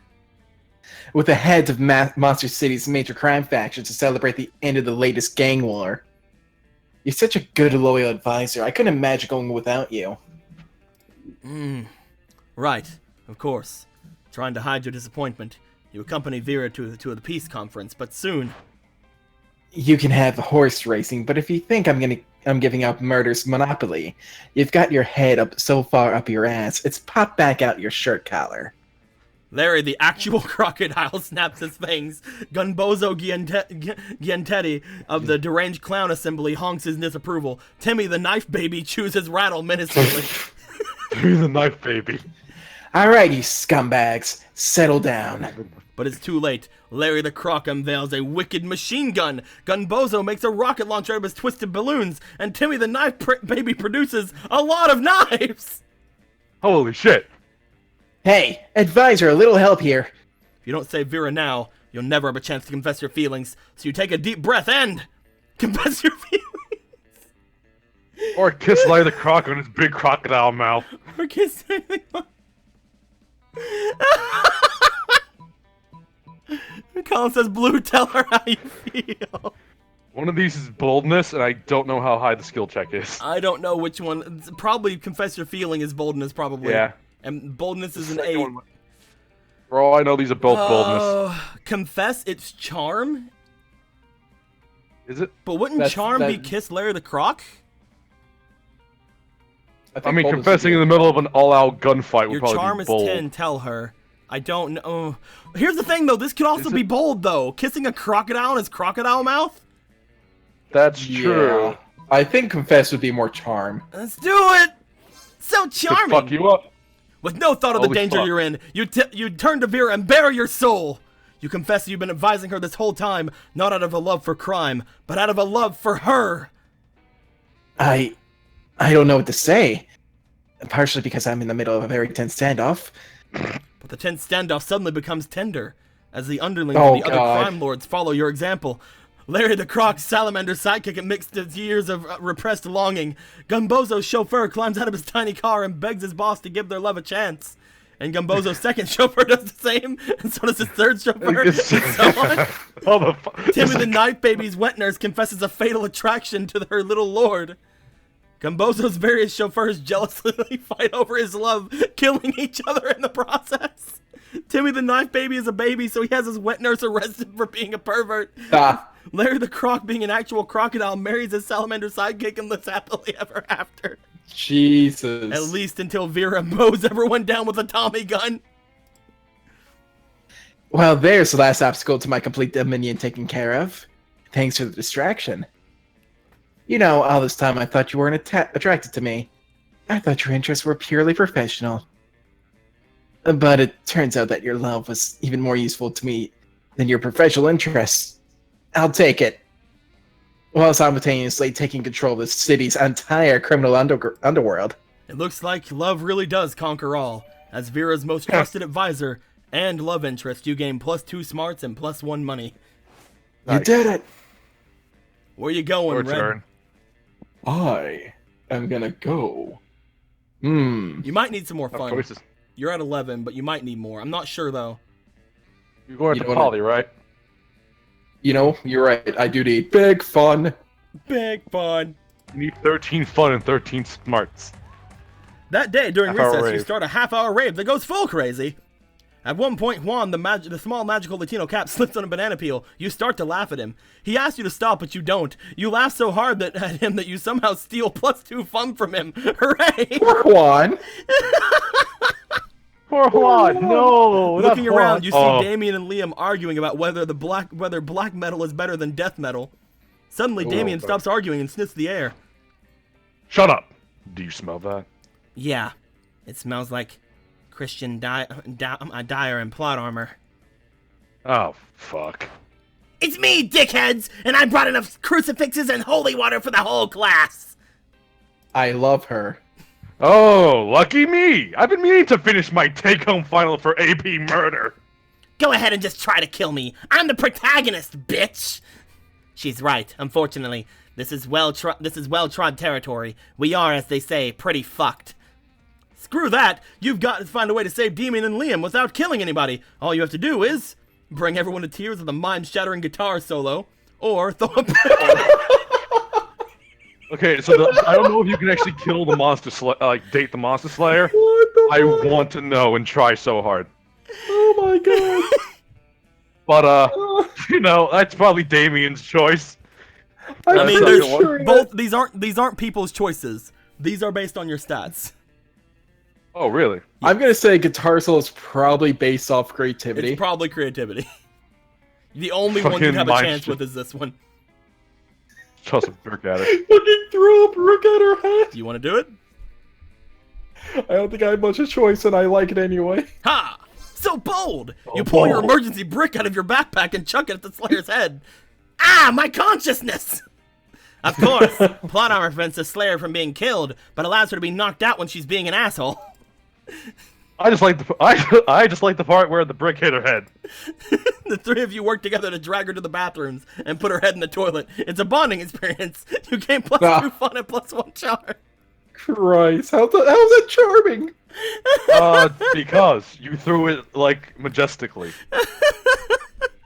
With the heads of Monster City's major crime factions to celebrate the end of the latest gang war. You're such a good, loyal advisor. I couldn't imagine going without you. Right, of course. Trying to hide your disappointment, you accompany Vera to the peace conference, but soon. You can have horse racing, but if you think I'm giving up murder's monopoly, you've got your head up so far up your ass, it's popped back out your shirt collar. Larry, the actual crocodile, snaps his fangs. Gunbozo Giantetti of the Deranged Clown Assembly honks his disapproval. Timmy the Knife Baby chews his rattle menacingly. Timmy the Knife Baby. Alright, you scumbags, settle down. But it's too late. Larry the Croc unveils a wicked machine gun. Gunbozo makes a rocket launcher out of his twisted balloons. And Timmy the Knife Baby produces a lot of knives. Holy shit. Hey, advisor, a little help here. If you don't save Vera now, you'll never have a chance to confess your feelings. So you take a deep breath and confess your feelings. Or kiss Larry the Croc on his big crocodile mouth. Or kiss anything. Colin says, Blue, tell her how you feel. One of these is boldness, and I don't know how high the skill check is. I don't know which one. It's probably confess your feeling is boldness, probably. Yeah. And boldness is an 8. For all I know, these are both boldness. Confess, it's charm. Is it? But wouldn't charm be kiss Larry the Croc? I mean, confessing in the middle of an all-out gunfight would Your probably charm be is bold. 10, tell her. I don't know. Here's the thing, though. This could also be bold, though. Kissing a crocodile in his crocodile mouth? That's true. I think confess would be more charm. Let's do it! So charming! To fuck you up. With no thought of the Holy danger fuck. you're in, you turn to Vera and bare your soul. You confess you've been advising her this whole time, not out of a love for crime, but out of a love for her. I don't know what to say. Partially because I'm in the middle of a very tense standoff. But the tense standoff suddenly becomes tender, as the underlings Oh, and the other God. crime lords follow your example. Larry the Croc's salamander sidekick amidst his years of repressed longing. Gumbozo's chauffeur climbs out of his tiny car and begs his boss to give their love a chance. And Gumbozo's second chauffeur does the same, and so does his third chauffeur, and so on. Oh, the fuck. Timmy the Knife Baby's wet nurse confesses a fatal attraction to her little lord. Gumbozo's various chauffeurs jealously fight over his love, killing each other in the process. Timmy the Knife Baby is a baby, so he has his wet nurse arrested for being a pervert. Larry the Croc, being an actual crocodile, marries his salamander sidekick and lives happily ever after. Jesus. At least until Vera mows everyone down with a Tommy gun. Well, there's the last obstacle to my complete dominion taken care of. Thanks for the distraction. You know, all this time I thought you weren't attracted to me. I thought your interests were purely professional. But it turns out that your love was even more useful to me than your professional interests. I'll take it. While simultaneously taking control of the city's entire criminal underworld. It looks like love really does conquer all. As Vera's most trusted advisor and love interest, you gain +2 smarts and +1 money. You did it! Where you going, Your Red? turn. I am gonna go. Hmm. You might need some more Of fun. course, You're at 11, but you might need more. I'm not sure, though. you're going You to know what Poly, right? You know, you're right. I do need big fun. Big fun. You need 13 fun and 13 smarts. That day, during Half-hour recess, you rave. start a half-hour rave that goes full crazy. At one point, Juan, the small magical Latino cap, slips on a banana peel. You start to laugh at him. He asks you to stop, but you don't. You laugh so hard at him that you somehow steal +2 fun from him. Hooray! Poor Juan. Poor Juan, no! Looking not around, you see Juan. Damien and Liam arguing about whether black metal is better than death metal. Suddenly, Damien okay. stops arguing and sniffs the air. Shut up! Do you smell that? Yeah, it smells like Christian Dyer and plot armor. Oh, fuck. It's me, dickheads, and I brought enough crucifixes and holy water for the whole class. I love her. Oh, lucky me! I've been meaning to finish my take-home final for AP Murder. Go ahead and just try to kill me. I'm the protagonist, bitch. She's right. Unfortunately, this is well-trod territory. We are, as they say, pretty fucked. Screw that! You've got to find a way to save Damien and Liam without killing anybody. All you have to do is bring everyone to tears with a mind-shattering guitar solo, or throw a Okay, so I don't know if you can actually kill the monster date the monster slayer. I want to know and try so hard. Oh my god. But that's probably Damien's choice. I mean, That's there's not good. both. These aren't people's choices. These are based on your stats. Oh, really? I'm gonna say guitar solo is probably based off creativity. It's probably creativity. The only one Fucking you'd have a mind chance shit. with is this one. Toss a brick at it. Fucking threw up Rook at her head. You want to do it? I don't think I have much of a choice, and I like it anyway. Ha! So bold! You Oh, pull your bold. emergency brick out of your backpack and chuck it at the Slayer's head. Ah, my consciousness! Of course, plot armor prevents the Slayer from being killed, but allows her to be knocked out when she's being an asshole. I just like the part where the brick hit her head. The three of you work together to drag her to the bathrooms and put her head in the toilet. It's a bonding experience. You gain plus Ah. 2 fun and plus 1 charm. Christ, how's that charming? Because you threw it like majestically.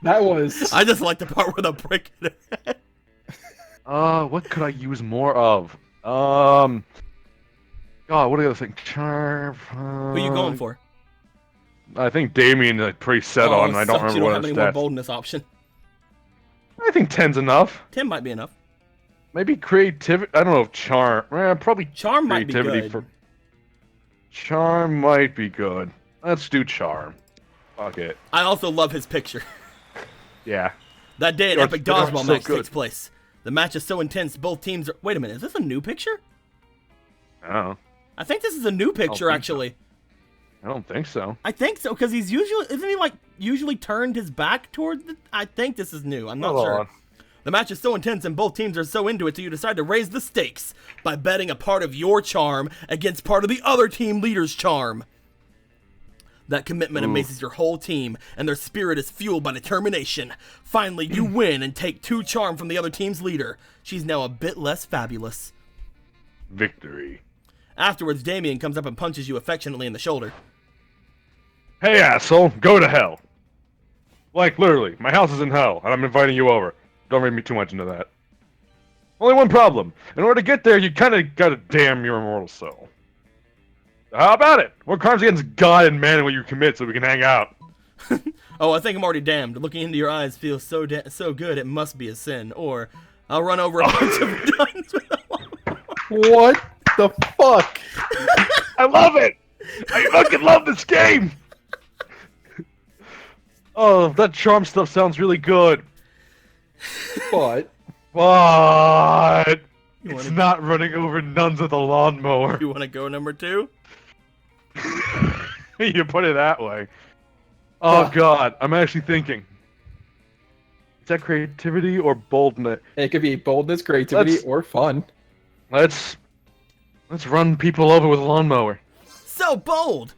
That was. I just like the part where the brick hit her head. What could I use more of? God, what do I think? Charm. Who are you going for? I think Damien is pretty set on. And I don't sucks, remember you don't what have his any more stats. boldness option. I think 10's enough. 10 might be enough. Maybe creativity. I don't know if charm. Probably Charm might be creativity good. Charm might be good. Let's do charm. Fuck it. I also love his picture. Yeah. That day an They're- epic they're dodgeball so match good. takes place. The match is so intense, both teams are... Wait a minute, is this a new picture? Oh, I think this is a new picture, think so. actually. I don't think so. I think so, because he's usually... Isn't he, like, usually turned his back toward the... I think this is new. I'm not Hold sure. on. The match is so intense and both teams are so into it, so you decide to raise the stakes by betting a part of your charm against part of the other team leader's charm. That commitment amazes your whole team, and their spirit is fueled by determination. Finally, you win and take 2 charm from the other team's leader. She's now a bit less fabulous. Victory. Afterwards, Damien comes up and punches you affectionately in the shoulder. Hey, asshole, go to hell. Like, literally, my house is in hell, and I'm inviting you over. Don't read me too much into that. Only one problem. In order to get there, you kinda gotta damn your immortal soul. How about it? What crimes against God and man will you commit so we can hang out? Oh, I think I'm already damned. Looking into your eyes feels so good it must be a sin. Or, I'll run over a bunch of nuns with a lawnmower. What the fuck? I love it! I fucking love this game! Oh, that charm stuff sounds really good. But But You it's wanna- not running over nuns with a lawnmower. You want to go number 2? You put it that way. Oh god, I'm actually thinking. Is that creativity or boldness? it could be boldness, creativity, Let's- or fun. Let's run people over with a lawnmower. So bold!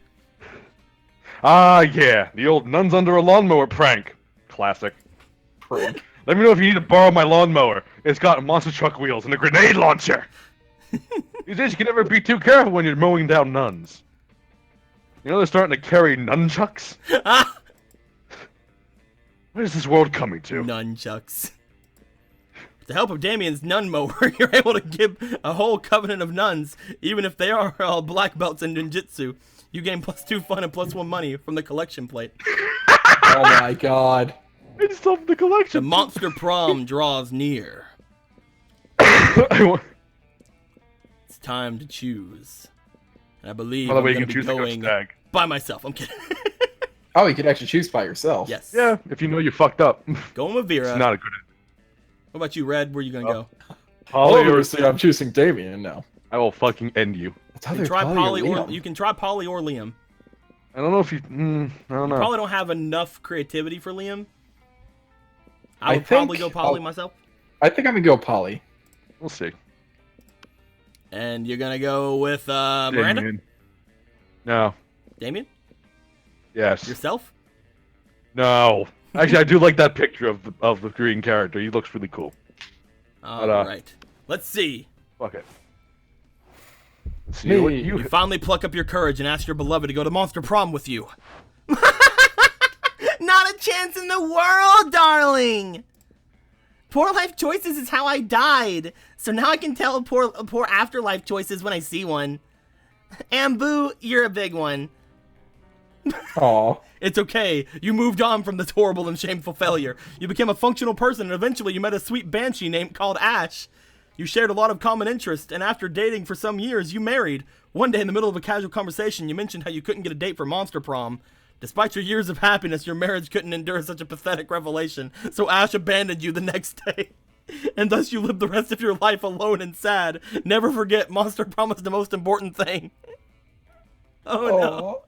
Ah yeah, the old nuns under a lawnmower prank. Classic. Prank. Let me know if you need to borrow my lawnmower. It's got monster truck wheels and a grenade launcher. These days you can never be too careful when you're mowing down nuns. You know they're starting to carry nunchucks? Ah! What is this world coming to? Nunchucks. With the help of Damien's nun mower, you're able to give a whole covenant of nuns, even if they are all black belts in ninjutsu. You gain plus 2 fun and plus 1 money from the collection plate. Oh my god. I just opened the The collection. monster prom draws near. I want- It's time to choose. And I believe By the I'm way, you going can to be choose a going ghost tag. by myself. I'm kidding. Oh, you could actually choose by yourself. Yes. Yeah, if you know you fucked up. Going with Vera. It's not a good. What about you, Red? Where you going to go? Obviously, I'm choosing Damien now. I will fucking end you. That's how You they're can try calling Polly you, or Liam. you can try Polly or Liam. I don't know if you. I don't know. Probably don't have enough creativity for Liam. I I would probably think go Polly I'll- myself. I think I'm gonna go Polly. We'll see. And you're gonna go with Miranda? Damien. No. Damien? Yes. Yourself? No. Actually, I do like that picture of the green character. He looks really cool. All right. Let's see. Fuck it. Let's see Me. what You finally pluck up your courage and ask your beloved to go to Monster Prom with you. Not a chance in the world, darling! Poor life choices is how I died. So now I can tell poor afterlife choices when I see one. Ambu, you're a big one. Aw. It's okay. You moved on from this horrible and shameful failure. You became a functional person, and eventually you met a sweet banshee named called Ash. You shared a lot of common interests, and after dating for some years, you married. One day in the middle of a casual conversation, you mentioned how you couldn't get a date for Monster Prom. Despite your years of happiness, your marriage couldn't endure such a pathetic revelation, so Ash abandoned you the next day. And thus you lived the rest of your life alone and sad. Never forget, Monster Prom is the most important thing. Oh no.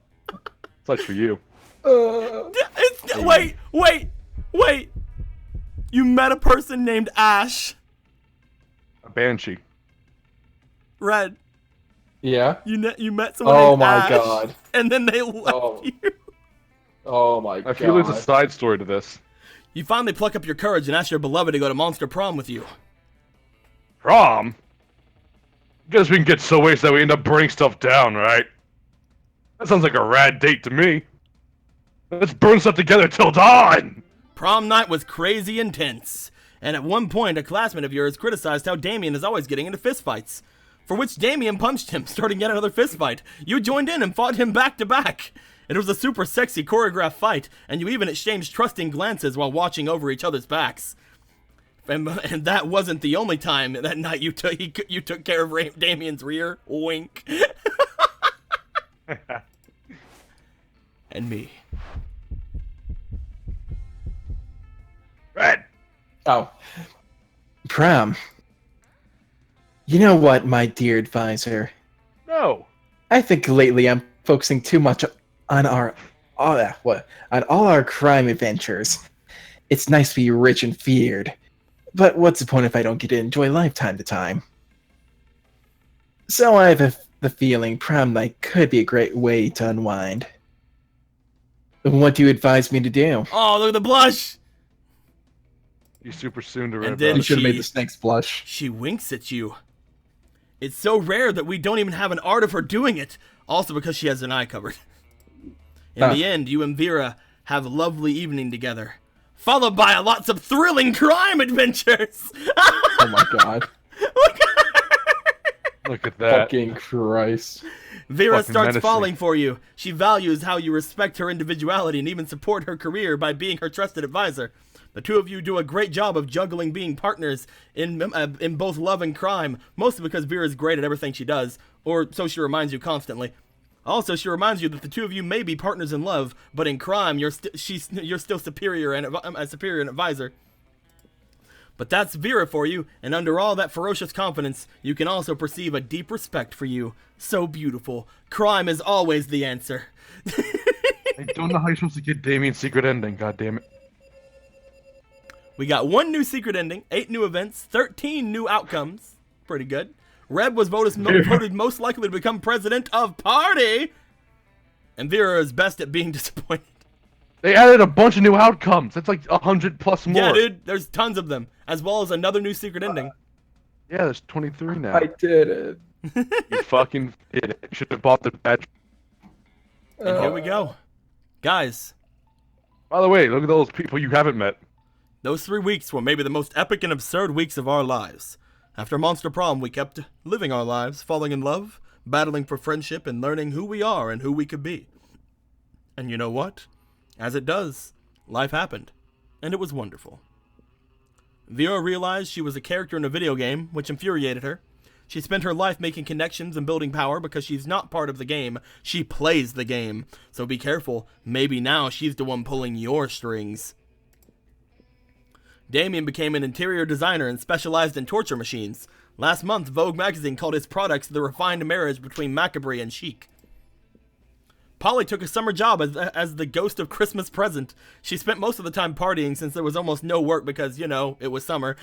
Such for you. Wait. You met a person named Ash. A banshee. Red. Yeah? You met someone Oh named my Ash, god. and then they left you. Oh my god. I feel there's a side story to this. You finally pluck up your courage and ask your beloved to go to Monster Prom with you. Prom? Guess we can get so wasted that we end up burning stuff down, right? That sounds like a rad date to me. Let's burn stuff together till dawn! Prom night was crazy intense, and at one point a classmate of yours criticized how Damien is always getting into fistfights, for which Damien punched him, starting yet another fistfight. You joined in and fought him back to back. It was a super sexy choreographed fight, and you even exchanged trusting glances while watching over each other's backs. And that wasn't the only time that night you took care of Damien's rear. Wink. And me. Red! Oh. Prom. You know what, my dear advisor? No. I think lately I'm focusing too much on all our crime adventures. It's nice to be rich and feared, but what's the point if I don't get to enjoy life time to time? So I have the feeling prom night could be a great way to unwind. What do you advise me to do? Oh, look at the blush! You super soon to And red. then You should have she- made the snakes blush. She winks at you. It's so rare that we don't even have an art of her doing it. Also because she has an eye covered. In the end, you and Vera have a lovely evening together. Followed by lots of thrilling crime adventures. Oh my god. Look at that. Fucking Christ. Vera Fucking starts menacing. falling for you. She values how you respect her individuality and even support her career by being her trusted advisor. The two of you do a great job of juggling being partners in both love and crime, mostly because Vera is great at everything she does, or so she reminds you constantly. Also, she reminds you that the two of you may be partners in love, but in crime, you're still superior and a superior advisor. But that's Vera for you, and under all that ferocious confidence, you can also perceive a deep respect for you. So beautiful. Crime is always the answer. I don't know how you're supposed to get Damien's secret ending, god damn it. We got 1 new secret ending, 8 new events, 13 new outcomes. Pretty good. Reb was voted most likely to become president of party. And Vera is best at being disappointed. They added a bunch of new outcomes. That's like 100 plus more. Yeah, dude, there's tons of them. As well as another new secret ending. Yeah, there's 23 now. I did it. You fucking did it. You should have bought the badge. And here we go. Guys, By the way, look at those people you haven't met. those 3 weeks were maybe the most epic and absurd weeks of our lives. After Monster Prom, we kept living our lives, falling in love, battling for friendship, and learning who we are and who we could be. And you know what? As it does, life happened, and it was wonderful. Vera realized she was a character in a video game, which infuriated her. She spent her life making connections and building power because she's not part of the game. She plays the game. So be careful. Maybe now she's the one pulling your strings. Damien became an interior designer and specialized in torture machines. Last month, Vogue magazine called his products the refined marriage between macabre and chic. Polly took a summer job as the ghost of Christmas present. She spent most of the time partying since there was almost no work because, you know, it was summer.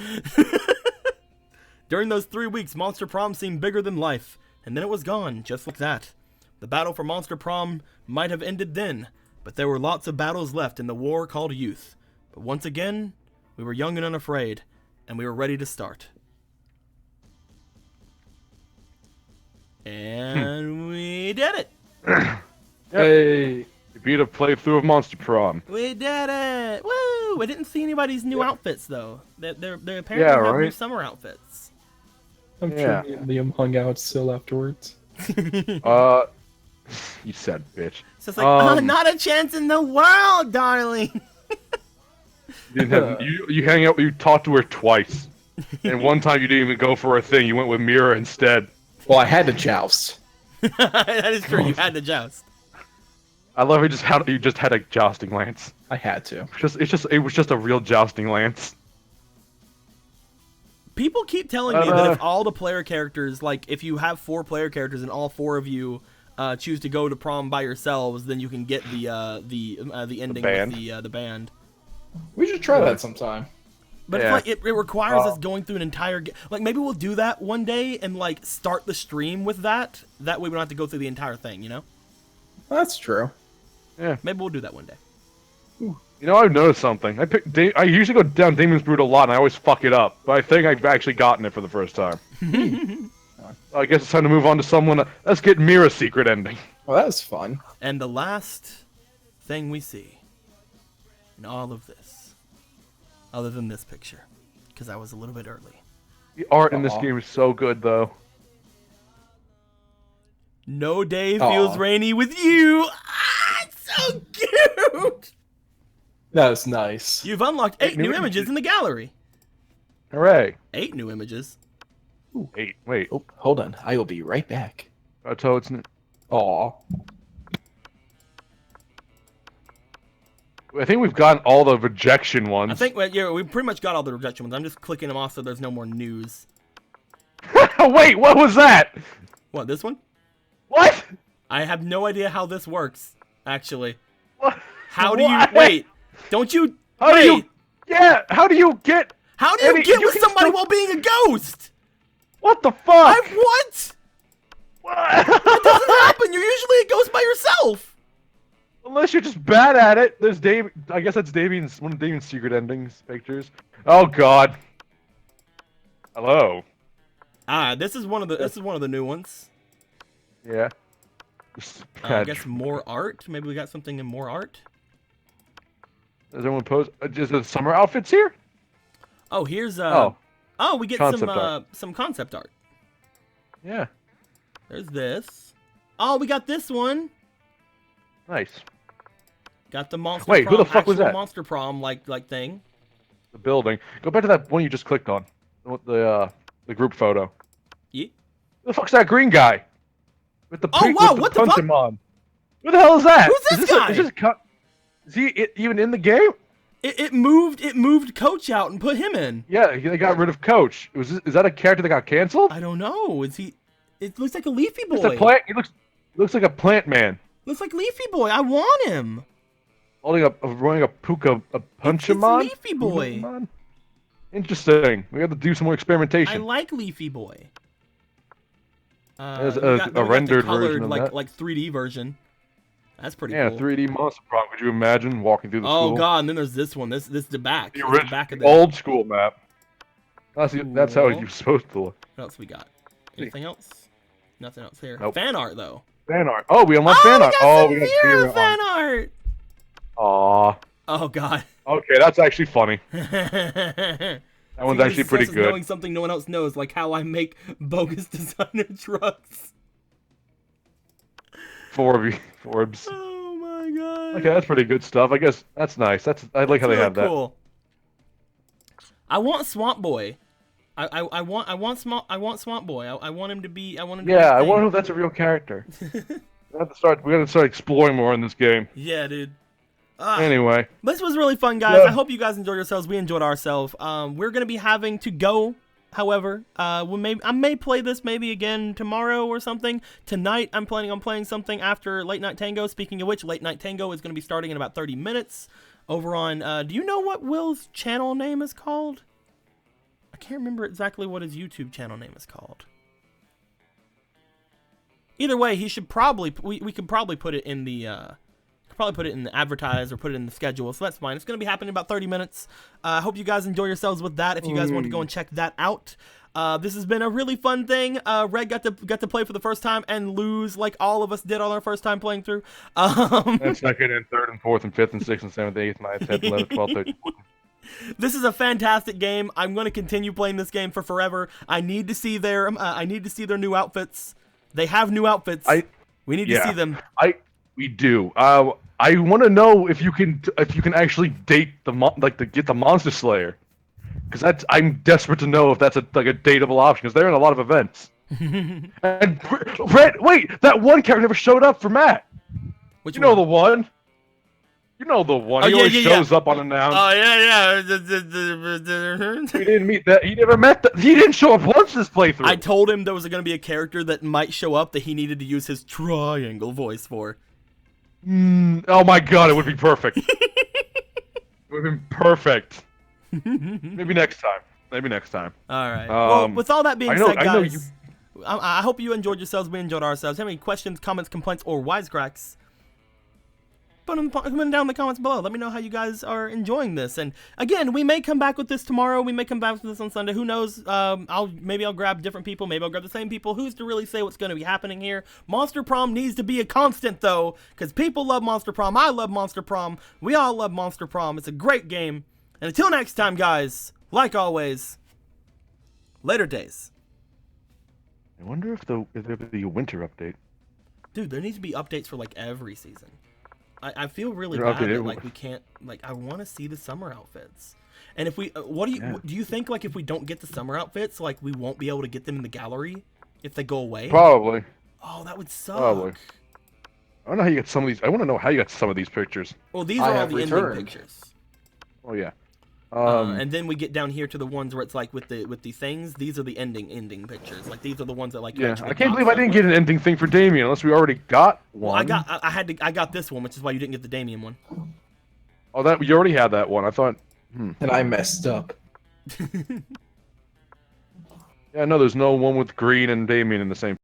During those 3 weeks, Monster Prom seemed bigger than life, and then it was gone, just like that. The battle for Monster Prom might have ended then, but there were lots of battles left in the war called youth. But once again, we were young and unafraid, and we were ready to start. And we did it! Hey, you beat a playthrough of Monster Prom. We did it! Woo! I didn't see anybody's new outfits, though. They apparently Yeah, have new right? summer outfits. I'm Yeah. sure me and Liam hung out still afterwards. You said bitch. So it's like, not a chance in the world, darling! You, didn't have, you hang out, you talked to her twice. And one time you didn't even go for a thing, you went with Mira instead. Well, I had to joust. That is true, you had to joust. I love it just how you just had a jousting lance. I had to. It was just a real jousting lance. People keep telling me that if all the player characters, like if you have 4 player characters and all 4 of you choose to go to prom by yourselves, then you can get the ending band. with the band. We should try that sometime. But Yeah. it's like it requires us going through an entire like maybe we'll do that one day and like start the stream with that. That way we don't have to go through the entire thing, you know? That's true. Maybe we'll do that one day. You know, I've noticed something. I usually go down Demon's Brood a lot, and I always fuck it up. But I think I've actually gotten it for the first time. I guess it's time to move on to someone. Let's get Mira's secret ending. Well, that was fun. And the last thing we see in all of this, other than this picture, because I was a little bit early. The art in this game is so good, though. No day feels rainy with you. Ah, it's so cute. That was nice. You've unlocked 8 new images in the gallery. Hooray! 8 new images. Ooh, 8. Wait. Oh, hold on. I will be right back. So it's. Aw. I think we've gotten all the rejection ones. I think we pretty much got all the rejection ones. I'm just clicking them off so there's no more news. Wait, what was that? What, this one? What? I have no idea how this works, actually. What? How do you... What? Wait. Don't you... How wait. do you? Yeah. How do you get? How do you Eddie, get you with can somebody still- while being a ghost? What the fuck? What? What? That doesn't happen. You're usually a ghost by yourself. Unless you're just bad at it. There's Dave. I guess that's Davian's one of Davian's secret endings pictures. Oh God. Hello. Ah, this is one of the new ones. Yeah. I guess more art. Maybe we got something in more art. Does anyone pose? Is there summer outfits here? Oh, here's Oh. we get Concept art. some concept art. Yeah. There's this. Oh, we got this one. Nice. Got the monster. Wait, who prom, the fuck was actual that? Monster prom like thing. The building. Go back to that one you just clicked on. The group photo. Yeah. Who the fuck's that green guy? With the Oh, wow, with what the punch fuck? him on. Who the hell is that? Who's this guy? Is he even in the game? It moved Coach out and put him in. Yeah, they got rid of Coach. Is that a character that got canceled? I don't know. Is he? It looks like a Leafy Boy. It's a plant. He looks like a plant man. Looks like Leafy Boy. I want him. Holding running a puka, a Punchamon. It's Leafy Boy. Punchamon? Interesting. We have to do some more experimentation. I like Leafy Boy. There's we a got the rendered colored, version of like that. like 3D version. That's pretty Yeah, cool. 3D monster prom. Could you imagine walking through the Oh school? god, and then there's this one. This is the back. The This is original, the back of the the. old school map. That's how Cool. you're supposed to look. What else we got? Anything else? Nothing else here. Nope. Fan art though. Fan art. Oh, we unlocked fan art. Oh, We we got got some Vera Vera fan art. art. Aw. Oh god. Okay, that's actually funny. That That one's actually pretty good. Knowing something no one else knows, like how I make bogus designer trucks. Forbes. Oh my god. Okay, that's pretty good stuff. I guess that's nice. I like how they Really have that. cool. I want Swamp Boy. I want Swamp Boy. I want him to be. I want him to. Yeah, be I a wonder thing. if that's a real character. We have to start exploring more in this game. Yeah, dude. Ah. Anyway, This was really fun, guys. Yeah. I hope you guys enjoyed yourselves. We enjoyed ourselves. We're gonna be having to go. However, I may play this maybe again tomorrow or something. Tonight, I'm planning on playing something after Late Night Tango. Speaking of which, Late Night Tango is going to be starting in about 30 minutes. Over on, do you know what Will's channel name is called? I can't remember exactly what his YouTube channel name is called. Either way, he should probably we could probably put it in the probably put it in the advertise or put it in the schedule, so that's fine. It's going to be happening in about 30 minutes. I hope you guys enjoy yourselves with that. If you guys want to go and check that out. This has been a really fun thing. Red got to play for the first time and lose like all of us did on our first time playing through. And second and third and fourth and fifth and sixth and seventh, eighth, ninth, 10th, 11th, 12th, 13th. This is a fantastic game. I'm going to continue playing this game for forever. I need to see their new outfits. They have new outfits. We need to see them. We do. I want to know if you can actually date get the Monster Slayer, because I'm desperate to know if that's a dateable option, because they're in a lot of events. And wait, that one character never showed up for Matt. Which you know the one. You know the one. Oh, He always shows up unannounced. Oh yeah. We didn't meet that. He never met that. He didn't show up once this playthrough. I told him there was going to be a character that might show up that he needed to use his triangle voice for. Oh my god, it would be perfect. It would have been perfect. Maybe next time. All right. Well, with all that being said, guys, I I hope you enjoyed yourselves. We enjoyed ourselves. Have any questions, comments, complaints, or wisecracks? Put them down in the comments below. Let me know how you guys are enjoying this. And again, we may come back with this tomorrow. We may come back with this on Sunday. Who knows? Maybe I'll grab different people. Maybe I'll grab the same people. Who's to really say what's going to be happening here? Monster Prom needs to be a constant, though, because people love Monster Prom. I love Monster Prom. We all love Monster Prom. It's a great game. And until next time, guys, like always, later days. I wonder if there'll be a winter update. Dude, there needs to be updates for like every season. I feel really bad that like we can't, like, I want to see the summer outfits. And if we, do you think like if we don't get the summer outfits, like we won't be able to get them in the gallery if they go away? Probably. Oh, that would suck. Probably. I don't know how you get some of these. I want to know how you got some of these pictures. Well, these are all the ending pictures. Oh yeah. And then we get down here to the ones where it's like with the things. These are the ending pictures. Like these are the ones that like. Yeah, I can't believe I didn't get an ending thing for Damien unless we already got one. Well, I got this one, which is why you didn't get the Damien one. Oh, that you already had that one. I thought. And I messed up. Yeah, no, there's no one with green and Damien in the same.